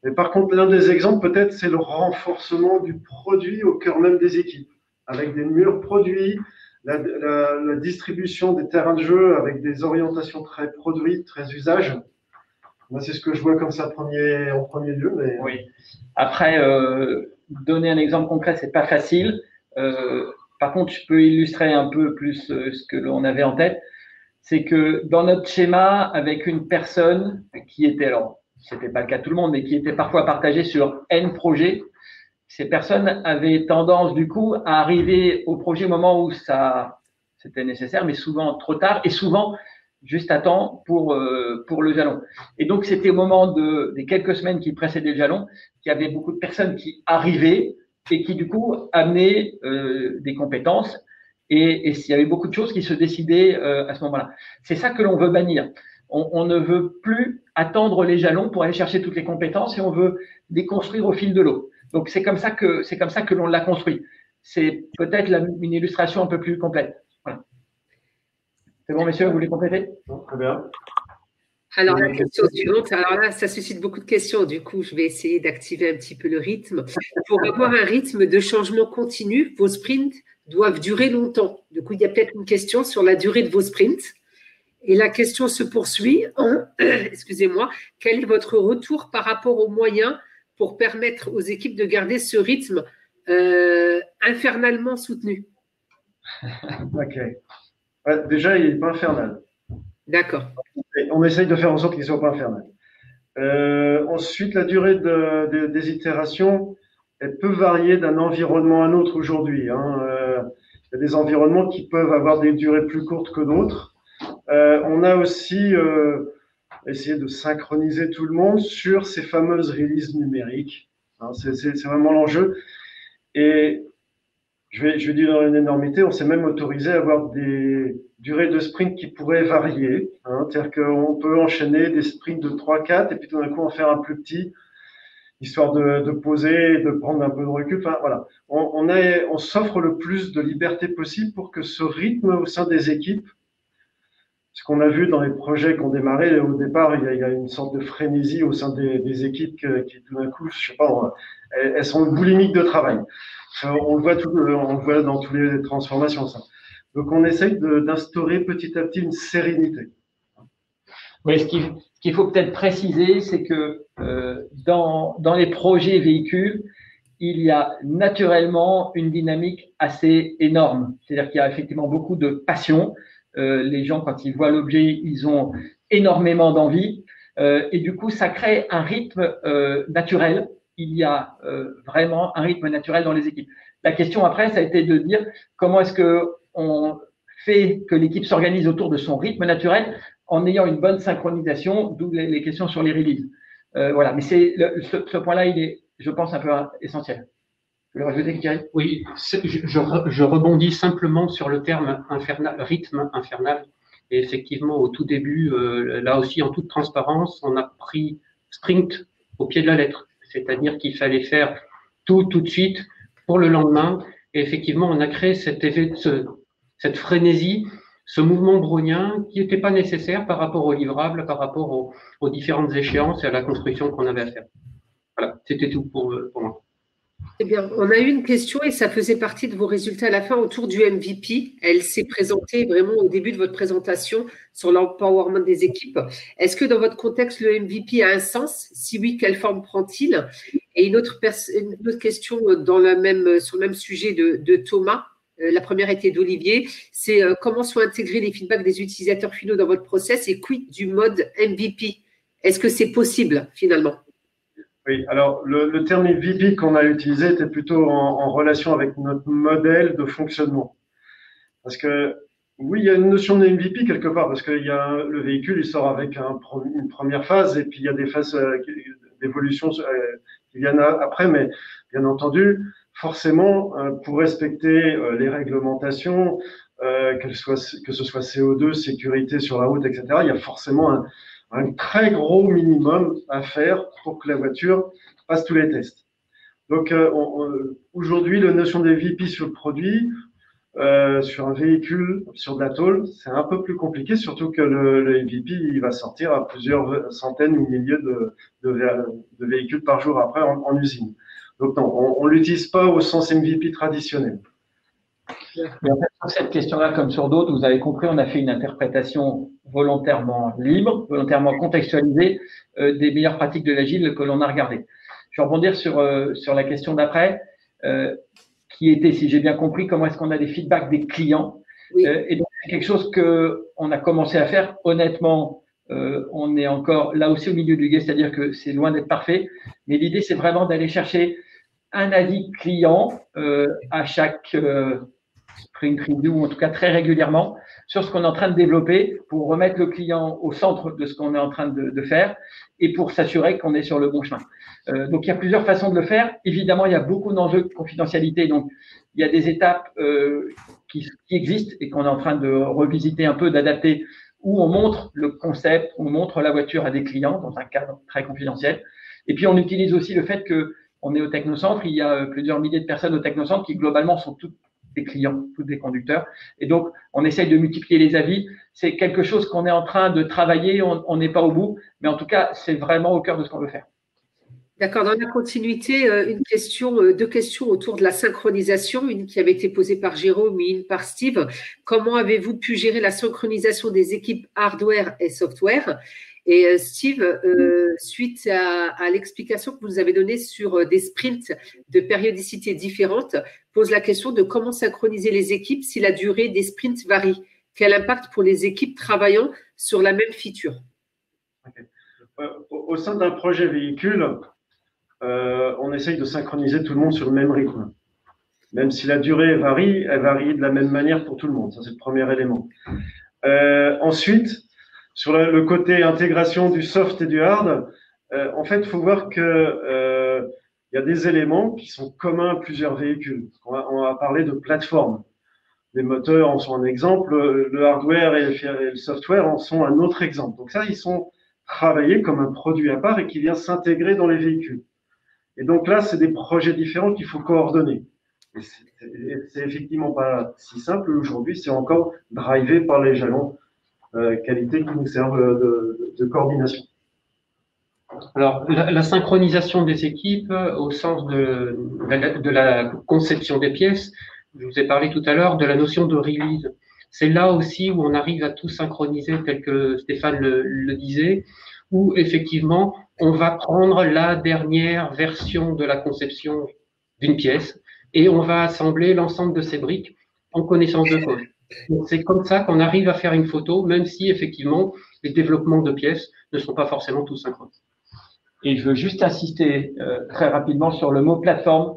[SPEAKER 1] Mais par contre, l'un des exemples, peut-être, c'est le renforcement du produit au cœur même des équipes, avec des murs produits, la distribution des terrains de jeu avec des orientations très produits, très usage. Moi, c'est ce que je vois comme ça en premier lieu. Mais...
[SPEAKER 2] Oui. Après, donner un exemple concret, c'est pas facile. Par contre, je peux illustrer un peu plus ce que l'on avait en tête. C'est que dans notre schéma, avec une personne qui était, alors, c'était pas le cas de tout le monde, mais qui était parfois partagée sur N projets, ces personnes avaient tendance du coup à arriver au projet au moment où ça c'était nécessaire, mais souvent trop tard et souvent juste à temps pour le jalon. Et donc c'était au moment des quelques semaines qui précédaient le jalon qu'il y avait beaucoup de personnes qui arrivaient et qui du coup amenaient des compétences et il y avait beaucoup de choses qui se décidaient à ce moment-là. C'est ça que l'on veut bannir. On ne veut plus attendre les jalons pour aller chercher toutes les compétences et on veut les construire au fil de l'eau. Donc c'est comme ça que l'on l'a construit. C'est peut-être une illustration un peu plus complète. Voilà. C'est bon, messieurs, vous voulez compléter?
[SPEAKER 1] Très bien.
[SPEAKER 4] Alors, la question suivante, alors là, ça suscite beaucoup de questions. Du coup, je vais essayer d'activer un petit peu le rythme. Pour avoir un rythme de changement continu, vos sprints doivent durer longtemps. Du coup, il y a peut-être une question sur la durée de vos sprints. Et la question se poursuit. Excusez-moi. Quel est votre retour par rapport aux moyens pour permettre aux équipes de garder ce rythme infernalement soutenu?
[SPEAKER 1] Ok. Ouais, déjà, il n'est pas infernal.
[SPEAKER 4] D'accord.
[SPEAKER 1] On essaye de faire en sorte qu'il ne soit pas infernal. Ensuite, la durée des itérations, elle peut varier d'un environnement à un autre aujourd'hui. Il y a des environnements qui peuvent avoir des durées plus courtes que d'autres. On a aussi essayé de synchroniser tout le monde sur ces fameuses releases numériques. C'est vraiment l'enjeu. Et je vais dire dans une énormité, on s'est même autorisé à avoir des durées de sprint qui pourraient varier. C'est-à-dire qu'on peut enchaîner des sprints de 3-4 et puis tout d'un coup en faire un plus petit, histoire de poser, de prendre un peu de recul. Enfin, voilà. On s'offre le plus de liberté possible pour que ce rythme au sein des équipes, ce qu'on a vu dans les projets qui ont démarré, au départ, il y a une sorte de frénésie au sein des équipes qui tout d'un coup, je sais pas, elles sont boulimiques de travail. On le voit dans toutes les transformations, ça. Donc, on essaye d'instaurer petit à petit une sérénité.
[SPEAKER 2] Oui, ce qu'il faut peut-être préciser, c'est que dans les projets véhicules, il y a naturellement une dynamique assez énorme. C'est-à-dire qu'il y a effectivement beaucoup de passion. Les gens, quand ils voient l'objet, ils ont énormément d'envie. Et du coup, ça crée un rythme naturel. Il y a vraiment un rythme naturel dans les équipes. La question après, ça a été de dire comment est-ce qu'on fait que l'équipe s'organise autour de son rythme naturel en ayant une bonne synchronisation, d'où les questions sur les releases. Voilà, mais ce point-là, il est, je pense, un peu essentiel. Vous voulez rajouter, Thierry?
[SPEAKER 3] Oui, je rebondis simplement sur le terme infernal, rythme infernal. Et effectivement, au tout début, là aussi, en toute transparence, on a pris sprint au pied de la lettre. C'est-à-dire qu'il fallait faire tout de suite pour le lendemain. Et effectivement, on a créé cette frénésie, ce mouvement brownien qui n'était pas nécessaire par rapport aux livrables, par rapport aux différentes échéances et à la construction qu'on avait à faire. Voilà, c'était tout pour moi.
[SPEAKER 4] Eh bien, on a eu une question et ça faisait partie de vos résultats à la fin autour du MVP. Elle s'est présentée vraiment au début de votre présentation sur l'empowerment des équipes. Est-ce que dans votre contexte, le MVP a un sens? Si oui, quelle forme prend-il? Et une autre question sur le même sujet de Thomas. La première était d'Olivier. C'est comment sont intégrés les feedbacks des utilisateurs finaux dans votre process et quid du mode MVP? Est-ce que c'est possible finalement?
[SPEAKER 1] Oui, alors le terme MVP qu'on a utilisé était plutôt en relation avec notre modèle de fonctionnement. Parce que oui, il y a une notion de MVP quelque part, parce que le véhicule, il sort avec une première phase et puis il y a des phases d'évolution qui viennent après, mais bien entendu, forcément, pour respecter les réglementations, que ce soit CO2, sécurité sur la route, etc., il y a forcément un très gros minimum à faire pour que la voiture passe tous les tests. Donc aujourd'hui, la notion des MVP sur le produit, sur un véhicule, sur de la tôle, c'est un peu plus compliqué, surtout que le MVP, il va sortir à plusieurs centaines ou milliers de véhicules par jour après en usine. Donc non, on l'utilise pas au sens MVP traditionnel.
[SPEAKER 2] Et en fait, sur cette question-là, comme sur d'autres, vous avez compris, on a fait une interprétation volontairement libre, volontairement contextualisée des meilleures pratiques de l'agile que l'on a regardées. Je vais rebondir sur la question d'après, qui était, si j'ai bien compris, comment est-ce qu'on a des feedbacks des clients. Oui. Et donc, c'est quelque chose qu'on a commencé à faire. Honnêtement, on est encore là aussi au milieu du guet, c'est-à-dire que c'est loin d'être parfait. Mais l'idée, c'est vraiment d'aller chercher un avis client à chaque sprint review, ou en tout cas très régulièrement, sur ce qu'on est en train de développer pour remettre le client au centre de ce qu'on est en train de faire et pour s'assurer qu'on est sur le bon chemin. Donc, il y a plusieurs façons de le faire. Évidemment, il y a beaucoup d'enjeux de confidentialité. Donc, il y a des étapes qui existent et qu'on est en train de revisiter un peu, d'adapter, où on montre le concept, on montre la voiture à des clients dans un cadre très confidentiel. Et puis, on utilise aussi le fait qu'on est au Technocentre. Il y a plusieurs milliers de personnes au Technocentre qui, globalement, sont toutes des clients, tous des conducteurs. Et donc, on essaye de multiplier les avis. C'est quelque chose qu'on est en train de travailler. On n'est pas au bout. Mais en tout cas, c'est vraiment au cœur de ce qu'on veut faire.
[SPEAKER 4] D'accord. Dans la continuité, deux questions autour de la synchronisation, une qui avait été posée par Jérôme et une par Steve. Comment avez-vous pu gérer la synchronisation des équipes hardware et software? Et Steve, suite à l'explication que vous nous avez donnée sur des sprints de périodicité différentes, pose la question de comment synchroniser les équipes si la durée des sprints varie. Quel impact pour les équipes travaillant sur la même feature?
[SPEAKER 1] Okay. Au sein d'un projet véhicule, on essaye de synchroniser tout le monde sur le même rythme. Même si la durée varie, elle varie de la même manière pour tout le monde. Ça, c'est le premier élément. Ensuite, sur le côté intégration du soft et du hard, en fait, il faut voir que y a des éléments qui sont communs à plusieurs véhicules. On va parler de plateforme. Les moteurs en sont un exemple, le hardware et le software en sont un autre exemple. Donc ça, ils sont travaillés comme un produit à part et qui vient s'intégrer dans les véhicules. Et donc là, c'est des projets différents qu'il faut coordonner. C'est effectivement pas si simple. Aujourd'hui, c'est encore drivé par les jalons qualité qui nous servent de coordination.
[SPEAKER 3] Alors, la synchronisation des équipes au sens de la conception des pièces, je vous ai parlé tout à l'heure de la notion de release. C'est là aussi où on arrive à tout synchroniser, tel que Stéphane le disait, où effectivement, on va prendre la dernière version de la conception d'une pièce et on va assembler l'ensemble de ces briques en connaissance de cause. Donc, c'est comme ça qu'on arrive à faire une photo, même si effectivement, les développements de pièces ne sont pas forcément tous synchrones.
[SPEAKER 2] Et je veux juste insister très rapidement sur le mot plateforme.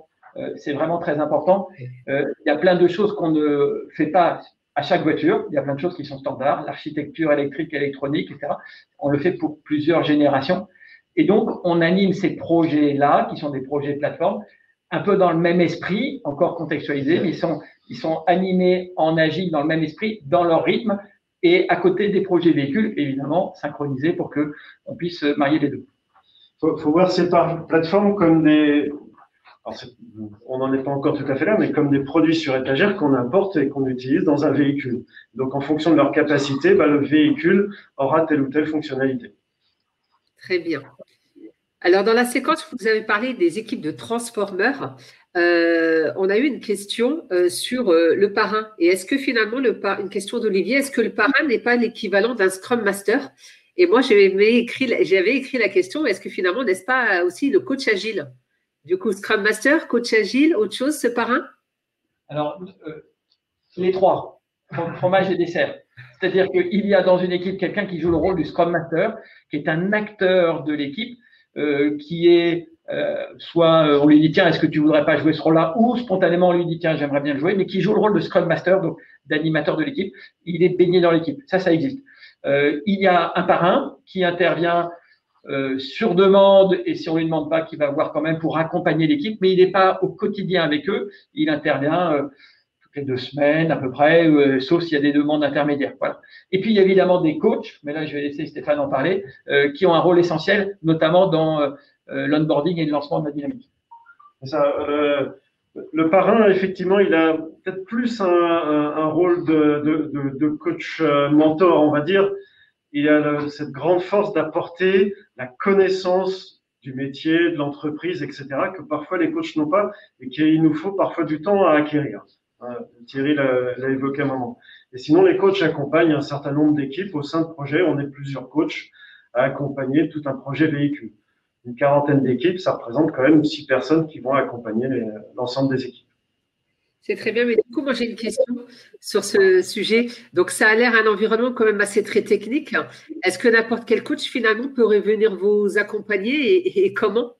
[SPEAKER 2] C'est vraiment très important. Il y a plein de choses qu'on ne fait pas à chaque voiture. Il y a plein de choses qui sont standards, l'architecture électrique, électronique, etc. On le fait pour plusieurs générations. Et donc, on anime ces projets-là, qui sont des projets de plateforme, un peu dans le même esprit, encore contextualisés, mais ils sont animés en agile dans le même esprit, dans leur rythme, et à côté des projets véhicules, évidemment, synchronisés pour qu'on puisse marier les deux.
[SPEAKER 1] Faut voir ces plateformes comme des… Alors on n'en est pas encore tout à fait là, mais comme des produits sur étagère qu'on importe et qu'on utilise dans un véhicule. Donc, en fonction de leur capacité, le véhicule aura telle ou telle fonctionnalité.
[SPEAKER 4] Très bien. Alors, dans la séquence, vous avez parlé des équipes de transformers. On a eu une question sur le parrain. Et est-ce que finalement, une question d'Olivier, est-ce que le parrain n'est pas l'équivalent d'un Scrum Master? Et moi, j'avais écrit la question, est-ce que finalement, n'est-ce pas aussi le coach agile? Du coup, Scrum Master, coach agile, autre chose, ce parrain?
[SPEAKER 2] Alors, les trois, fromage et dessert. C'est-à-dire qu'il y a dans une équipe quelqu'un qui joue le rôle du Scrum Master, qui est un acteur de l'équipe, qui est soit on lui dit tiens, est-ce que tu voudrais pas jouer ce rôle-là, ou spontanément on lui dit tiens, j'aimerais bien le jouer, mais qui joue le rôle de Scrum Master, donc d'animateur de l'équipe. Il est baigné dans l'équipe. Ça existe. Il y a un parrain qui intervient sur demande, et si on lui demande pas, qui va voir quand même pour accompagner l'équipe, mais il n'est pas au quotidien avec eux. Il intervient toutes les 2 semaines à peu près, sauf s'il y a des demandes intermédiaires. Voilà. Et puis il y a évidemment des coachs, mais là je vais laisser Stéphane en parler, qui ont un rôle essentiel, notamment dans l'onboarding et le lancement de la dynamique.
[SPEAKER 1] Ça, le parrain, effectivement, il a peut-être plus un rôle de coach mentor, on va dire. Il a cette grande force d'apporter la connaissance du métier, de l'entreprise, etc., que parfois les coachs n'ont pas et qu'il nous faut parfois du temps à acquérir. Thierry l'a évoqué un moment. Et sinon, les coachs accompagnent un certain nombre d'équipes au sein de projets. On est plusieurs coachs à accompagner tout un projet véhicule. Une quarantaine d'équipes, ça représente quand même 6 personnes qui vont accompagner l'ensemble des équipes.
[SPEAKER 4] C'est très bien, mais du coup, moi j'ai une question sur ce sujet. Donc, ça a l'air un environnement quand même assez très technique. Est-ce que n'importe quel coach finalement peut venir vous accompagner et comment?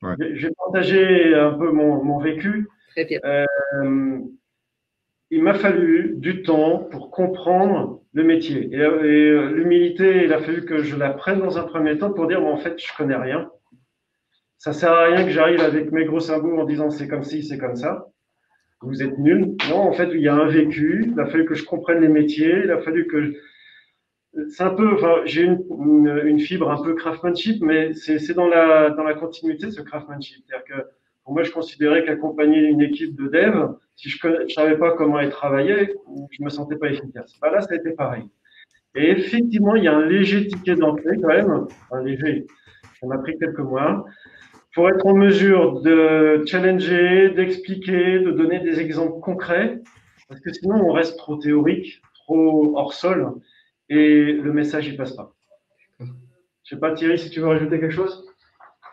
[SPEAKER 5] Ouais.
[SPEAKER 1] Je vais partager un peu mon vécu.
[SPEAKER 4] Très bien.
[SPEAKER 1] Il m'a fallu du temps pour comprendre le métier. Et l'humilité, il a fallu que je la prenne dans un premier temps pour dire, en fait, je connais rien. Ça sert à rien que j'arrive avec mes gros sabots en disant c'est comme ci, c'est comme ça. Vous êtes nuls. Non, en fait, il y a un vécu. Il a fallu que je comprenne les métiers. Il a fallu que c'est un peu, enfin, j'ai une fibre un peu craftsmanship, mais c'est dans la continuité de ce craftsmanship. C'est-à-dire que pour moi, je considérais qu'accompagner une équipe de dev, si je ne savais pas comment elle travaillait, je me sentais pas efficace. Bah là, ça a été pareil. Et effectivement, il y a un léger ticket d'entrée quand même, un léger. Ça m'a pris quelques mois pour être en mesure de challenger, d'expliquer, de donner des exemples concrets, parce que sinon on reste trop théorique, trop hors sol, et le message y passe pas. Je sais pas Thierry, si tu veux rajouter quelque chose.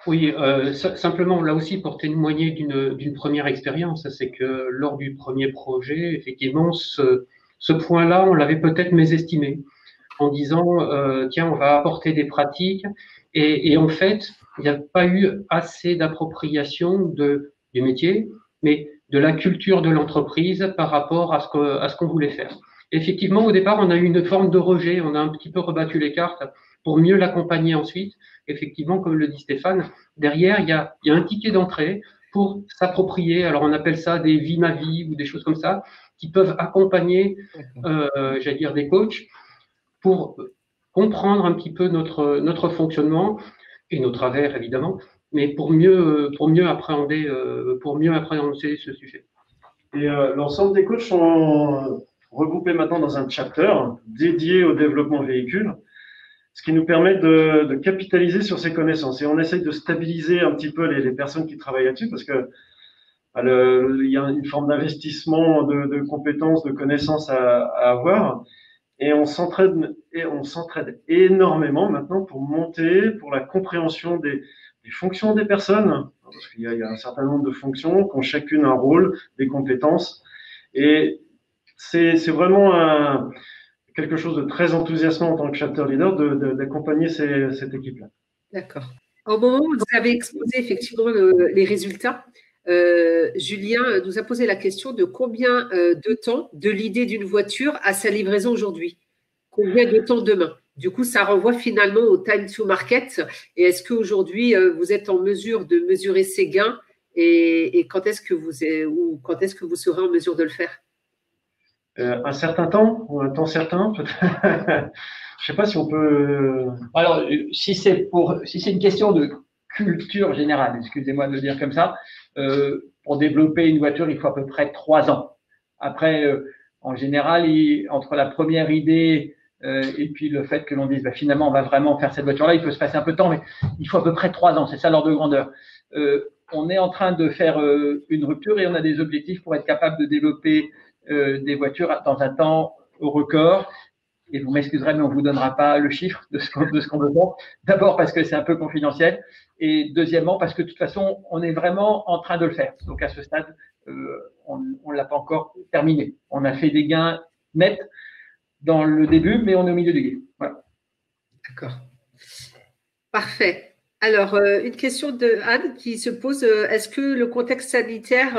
[SPEAKER 3] Oui, simplement là aussi pour témoigner d'une première expérience, c'est que lors du premier projet, effectivement, ce point-là, on l'avait peut-être mésestimé en disant tiens, on va apporter des pratiques et en fait, il n'y a pas eu assez d'appropriation du métier, mais de la culture de l'entreprise par rapport à ce qu'on voulait faire. Effectivement, au départ, on a eu une forme de rejet, on a un petit peu rebattu les cartes pour mieux l'accompagner ensuite. Effectivement, comme le dit Stéphane, derrière, il y a un ticket d'entrée pour s'approprier. Alors, on appelle ça des vies ma vie ou des choses comme ça, qui peuvent accompagner, j'allais dire, des coachs pour comprendre un petit peu notre fonctionnement et nos travers, évidemment, mais pour mieux appréhender ce sujet.
[SPEAKER 1] Et l'ensemble des coachs sont regroupés maintenant dans un chapter dédié au développement véhicule, ce qui nous permet de capitaliser sur ces connaissances. Et on essaye de stabiliser un petit peu les personnes qui travaillent là-dessus, parce que il y a une forme d'investissement de compétences, de connaissances à avoir. Et on s'entraide énormément maintenant pour monter, pour la compréhension des fonctions des personnes, parce qu'il y a un certain nombre de fonctions qui ont chacune un rôle, des compétences. Et c'est vraiment quelque chose de très enthousiasmant en tant que chapter leader d'accompagner cette équipe-là.
[SPEAKER 4] D'accord. Au moment où vous avez exposé effectivement les résultats, Julien nous a posé la question de combien de temps de l'idée d'une voiture à sa livraison aujourd'hui? Combien de temps demain? Du coup, ça renvoie finalement au time to market. Et est-ce qu'aujourd'hui, vous êtes en mesure de mesurer ces gains et quand est-ce que vous serez en mesure de le faire?
[SPEAKER 1] Un certain temps, ou un temps certain, peut-être. Je sais pas si on peut.
[SPEAKER 2] Alors, si c'est une question de culture générale, excusez-moi de le dire comme ça, pour développer une voiture, il faut à peu près 3 ans. Après, en général, entre la première idée et puis le fait que l'on dise finalement on va vraiment faire cette voiture-là, il peut se passer un peu de temps, mais il faut à peu près 3 ans. C'est ça l'ordre de grandeur. On est en train de faire une rupture et on a des objectifs pour être capable de développer des voitures dans un temps record. Et vous m'excuserez, mais on ne vous donnera pas le chiffre de ce qu'on veut faire. D'abord parce que c'est un peu confidentiel. Et deuxièmement, parce que de toute façon, on est vraiment en train de le faire. Donc à ce stade, on ne l'a pas encore terminé. On a fait des gains nets dans le début, mais on est au milieu du game. Voilà.
[SPEAKER 4] D'accord. Parfait. Alors, une question de Anne qui se pose, est-ce que le contexte sanitaire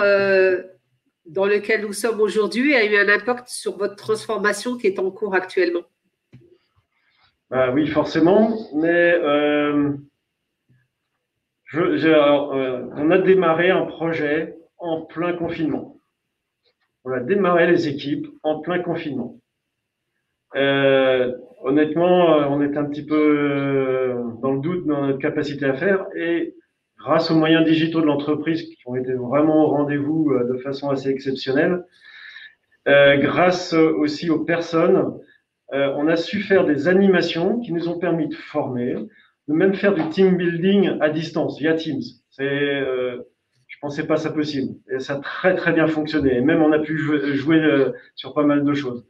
[SPEAKER 4] dans lequel nous sommes aujourd'hui a eu un impact sur votre transformation qui est en cours actuellement?
[SPEAKER 1] Oui, forcément, mais on a démarré un projet en plein confinement. On a démarré les équipes en plein confinement. Honnêtement, on est un petit peu dans le doute de notre capacité à faire et grâce aux moyens digitaux de l'entreprise qui ont été vraiment au rendez-vous de façon assez exceptionnelle, grâce aussi aux personnes, on a su faire des animations qui nous ont permis de former, de même faire du team building à distance via Teams. Je pensais pas ça possible et ça a très très bien fonctionné. Et même on a pu jouer sur pas mal de choses.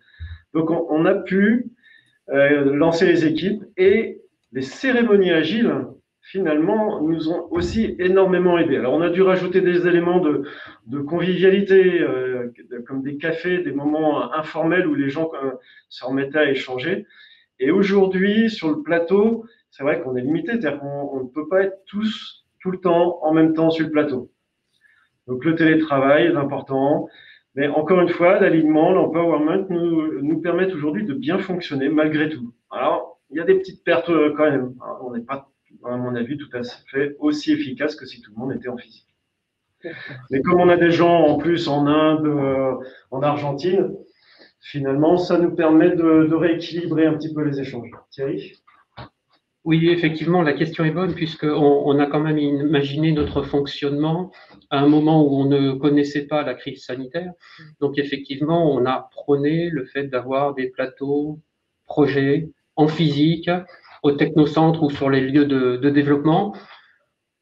[SPEAKER 1] Donc on a pu lancer les équipes et les cérémonies agiles finalement nous ont aussi énormément aidés. Alors on a dû rajouter des éléments de convivialité comme des cafés, des moments informels où les gens se remettaient à échanger. Et aujourd'hui sur le plateau, c'est vrai qu'on est limité, c'est-à-dire qu'on ne peut pas être tous tout le temps, en même temps sur le plateau. Donc le télétravail est important, mais encore une fois, l'alignement, l'empowerment nous permettent aujourd'hui de bien fonctionner malgré tout. Alors, il y a des petites pertes quand même. On n'est pas, à mon avis, tout à fait aussi efficace que si tout le monde était en physique. Mais comme on a des gens en plus en Inde, en Argentine, finalement, ça nous permet de rééquilibrer un petit peu les échanges. Thierry?
[SPEAKER 3] Oui, effectivement, la question est bonne puisqu'on a quand même imaginé notre fonctionnement à un moment où on ne connaissait pas la crise sanitaire. Donc, effectivement, on a prôné le fait d'avoir des plateaux, projets en physique, au technocentre ou sur les lieux de développement.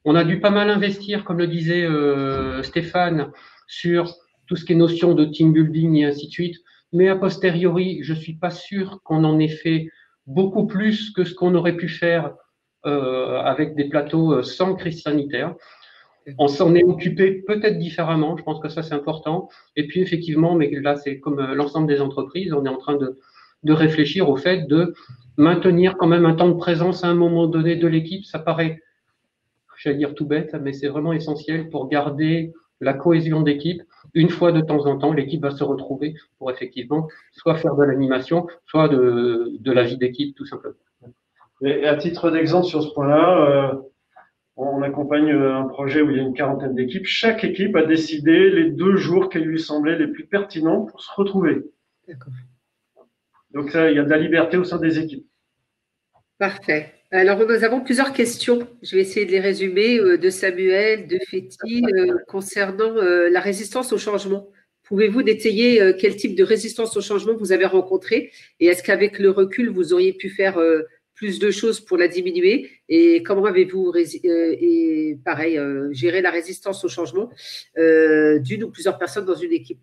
[SPEAKER 3] On a dû pas mal investir, comme le disait Stéphane, sur tout ce qui est notion de team building et ainsi de suite. Mais a posteriori, je suis pas sûr qu'on en ait fait beaucoup plus que ce qu'on aurait pu faire avec des plateaux sans crise sanitaire. On s'en est occupé peut-être différemment, je pense que ça c'est important. Et puis effectivement, mais là c'est comme l'ensemble des entreprises, on est en train de réfléchir au fait de maintenir quand même un temps de présence à un moment donné de l'équipe. Ça paraît, j'allais dire tout bête, mais c'est vraiment essentiel pour garder la cohésion d'équipe. Une fois de temps en temps, l'équipe va se retrouver pour effectivement soit faire de l'animation, soit de la vie d'équipe, tout simplement.
[SPEAKER 1] Et à titre d'exemple sur ce point-là, on accompagne un projet où il y a une quarantaine d'équipes. Chaque équipe a décidé les 2 jours qui lui semblaient les plus pertinents pour se retrouver.
[SPEAKER 4] D'accord.
[SPEAKER 1] Donc ça, il y a de la liberté au sein des équipes.
[SPEAKER 4] Parfait. Alors, nous avons plusieurs questions. Je vais essayer de les résumer de Samuel, de Féti, concernant la résistance au changement. Pouvez-vous détailler quel type de résistance au changement vous avez rencontré et est-ce qu'avec le recul, vous auriez pu faire plus de choses pour la diminuer et comment avez-vous géré la résistance au changement d'une ou plusieurs personnes dans une équipe?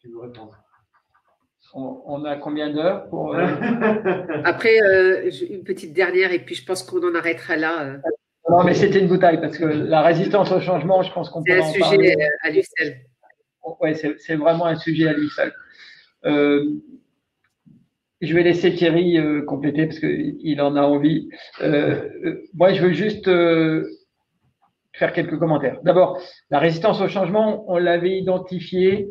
[SPEAKER 1] Qui veut répondre?
[SPEAKER 2] On a combien d'heures pour
[SPEAKER 4] Après, une petite dernière et puis je pense qu'on en arrêtera là.
[SPEAKER 2] Non, mais c'était une bouteille parce que la résistance au changement, je pense qu'on peut en parler.
[SPEAKER 4] C'est un sujet à lui seul.
[SPEAKER 2] Oui, c'est vraiment un sujet à lui seul. Je vais laisser Thierry compléter parce qu'il en a envie. Moi, je veux juste faire quelques commentaires. D'abord, la résistance au changement, on l'avait identifiée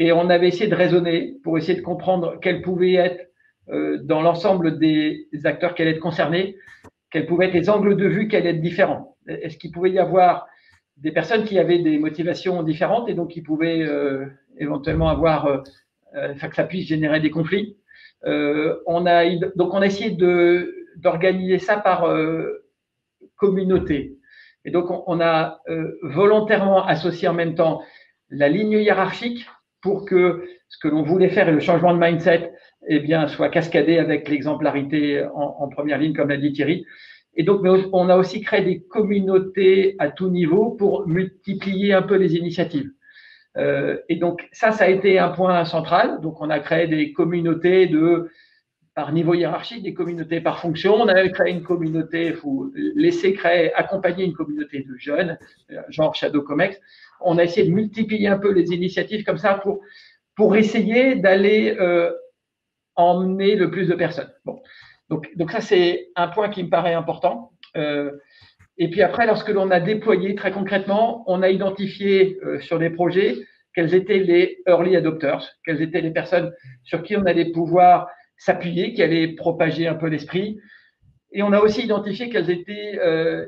[SPEAKER 2] et on avait essayé de raisonner pour essayer de comprendre quels pouvaient être dans l'ensemble des acteurs qui allaient être concernés, quels pouvaient être les angles de vue qui allaient être différents. Est-ce qu'il pouvait y avoir des personnes qui avaient des motivations différentes et donc qui pouvaient éventuellement avoir, que ça puisse générer des conflits. On a essayé d'organiser ça par communauté. Et donc, on a volontairement associé en même temps la ligne hiérarchique pour que ce que l'on voulait faire et le changement de mindset eh bien, soit cascadé avec l'exemplarité en première ligne, comme l'a dit Thierry. Et donc, on a aussi créé des communautés à tout niveau pour multiplier un peu les initiatives. Et donc, ça a été un point central. Donc, on a créé des communautés par niveau hiérarchique, des communautés par fonction. On a créé une communauté, il faut accompagner une communauté de jeunes, genre Shadow Comex. On a essayé de multiplier un peu les initiatives comme ça pour essayer d'aller emmener le plus de personnes. Bon. Donc ça, c'est un point qui me paraît important. Et puis après, lorsque l'on a déployé très concrètement, on a identifié sur des projets quels étaient les early adopters, quelles étaient les personnes sur qui on allait pouvoir s'appuyer, qui allaient propager un peu l'esprit. Et on a aussi identifié quelles étaient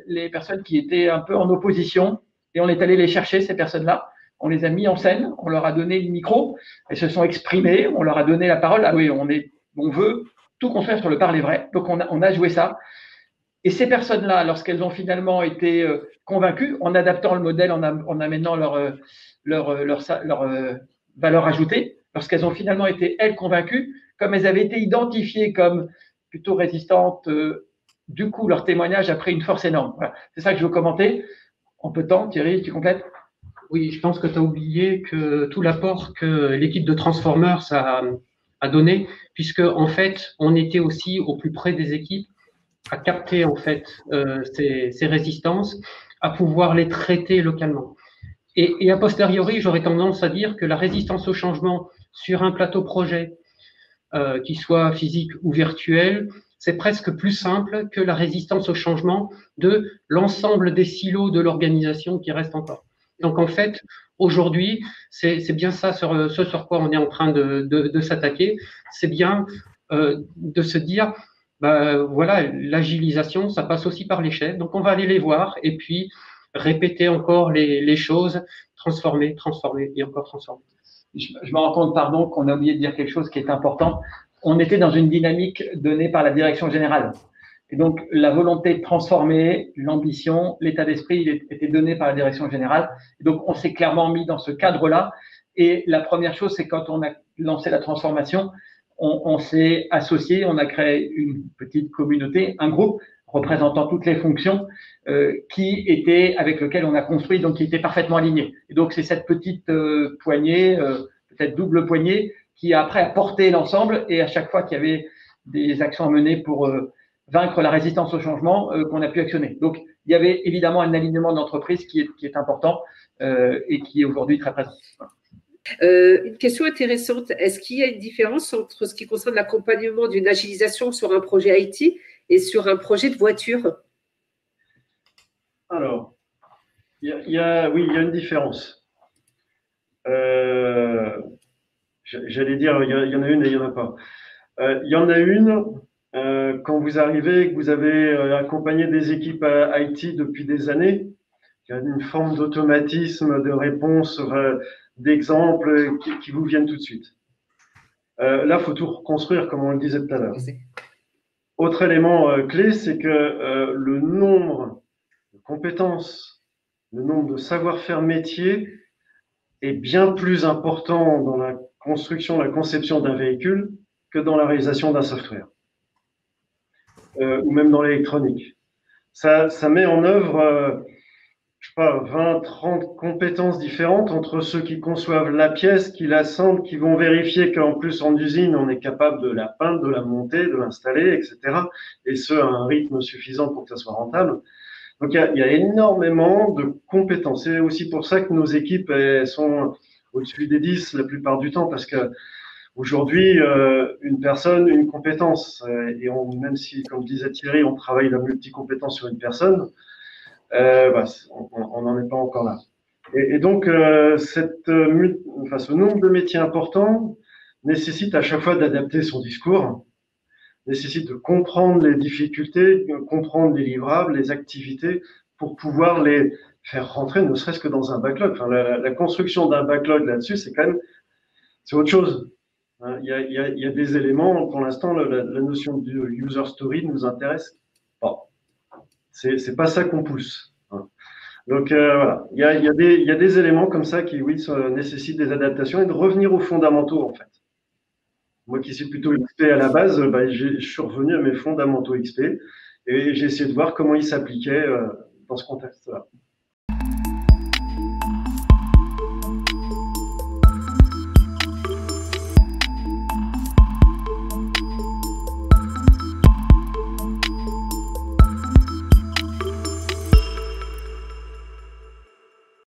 [SPEAKER 2] les personnes qui étaient un peu en opposition. Et on est allé les chercher, ces personnes-là. On les a mis en scène, on leur a donné le micro, elles se sont exprimées, on leur a donné la parole. Ah oui, on veut tout construire sur le parler vrai. Donc, on a joué ça. Et ces personnes-là, lorsqu'elles ont finalement été convaincues, en adaptant le modèle, en amenant leur valeur ajoutée, lorsqu'elles ont finalement été, elles, convaincues, comme elles avaient été identifiées comme plutôt résistantes, du coup, leur témoignage a pris une force énorme. Voilà. C'est ça que je veux commenter. En peu de temps, Thierry, tu complètes?
[SPEAKER 3] Oui, je pense que tu as oublié que tout l'apport que l'équipe de Transformers a donné, puisque en fait, on était aussi au plus près des équipes, à capter en fait ces résistances, à pouvoir les traiter localement. Et a posteriori, j'aurais tendance à dire que la résistance au changement sur un plateau projet, qui soit physique ou virtuel, c'est presque plus simple que la résistance au changement de l'ensemble des silos de l'organisation qui reste encore. Donc en fait, aujourd'hui, c'est bien ça ce sur quoi on est en train de s'attaquer, c'est bien de se dire, bah, voilà, l'agilisation, ça passe aussi par les chefs, donc on va aller les voir et puis répéter encore les choses, transformer et encore transformer.
[SPEAKER 2] Je me rends compte, pardon, qu'on a oublié de dire quelque chose qui est important. On était dans une dynamique donnée par la direction générale. Et donc, la volonté de transformer, l'ambition, l'état d'esprit, il était donné par la direction générale. Et donc, on s'est clairement mis dans ce cadre-là. Et la première chose, c'est quand on a lancé la transformation, on s'est associé, on a créé une petite communauté, un groupe représentant toutes les fonctions avec lequel on a construit, donc qui était parfaitement aligné. Et donc, c'est cette petite poignée, peut-être double poignée, qui après a porté l'ensemble. Et à chaque fois qu'il y avait des actions à mener pour vaincre la résistance au changement, qu'on a pu actionner. Donc, il y avait évidemment un alignement d'entreprise qui est important et qui est aujourd'hui très présent.
[SPEAKER 4] Une question intéressante. Est-ce qu'il y a une différence entre ce qui concerne l'accompagnement d'une agilisation sur un projet IT et sur un projet de voiture?
[SPEAKER 1] Alors, oui, il y a une différence. J'allais dire, il y en a une et il n'y en a pas. Il y en a une quand vous arrivez et que vous avez accompagné des équipes IT depuis des années. Il y a une forme d'automatisme, de réponse, d'exemples qui vous viennent tout de suite. Là, il faut tout reconstruire, comme on le disait tout à l'heure. Autre élément clé, c'est que le nombre de compétences, le nombre de savoir-faire métier est bien plus important dans la construction, la conception d'un véhicule que dans la réalisation d'un software, ou même dans l'électronique. Ça met en œuvre je sais pas, 20, 30 compétences différentes entre ceux qui conçoivent la pièce, qui l'assemblent, qui vont vérifier qu'en plus en usine, on est capable de la peindre, de la monter, de l'installer, etc. Et ce, à un rythme suffisant pour que ça soit rentable. Donc, il y a énormément de compétences. C'est aussi pour ça que nos équipes elles sont au-dessus des 10 la plupart du temps, parce que aujourd'hui, une personne, une compétence. Et même si, comme disait Thierry, on travaille la multi-compétence sur une personne, on n'en est pas encore là. Et donc, ce nombre de métiers importants nécessite à chaque fois d'adapter son discours, nécessite de comprendre les difficultés, de comprendre les livrables, les activités, pour pouvoir les faire rentrer, ne serait-ce que dans un backlog. Enfin, la construction d'un backlog là-dessus, c'est autre chose. Il y a des éléments, pour l'instant, la notion de user story nous intéresse pas. C'est pas ça qu'on pousse. Donc voilà, il y a des éléments comme ça qui, oui, nécessitent des adaptations et de revenir aux fondamentaux, en fait. Moi qui suis plutôt XP à la base, je suis revenu à mes fondamentaux XP et j'ai essayé de voir comment ils s'appliquaient dans ce contexte-là.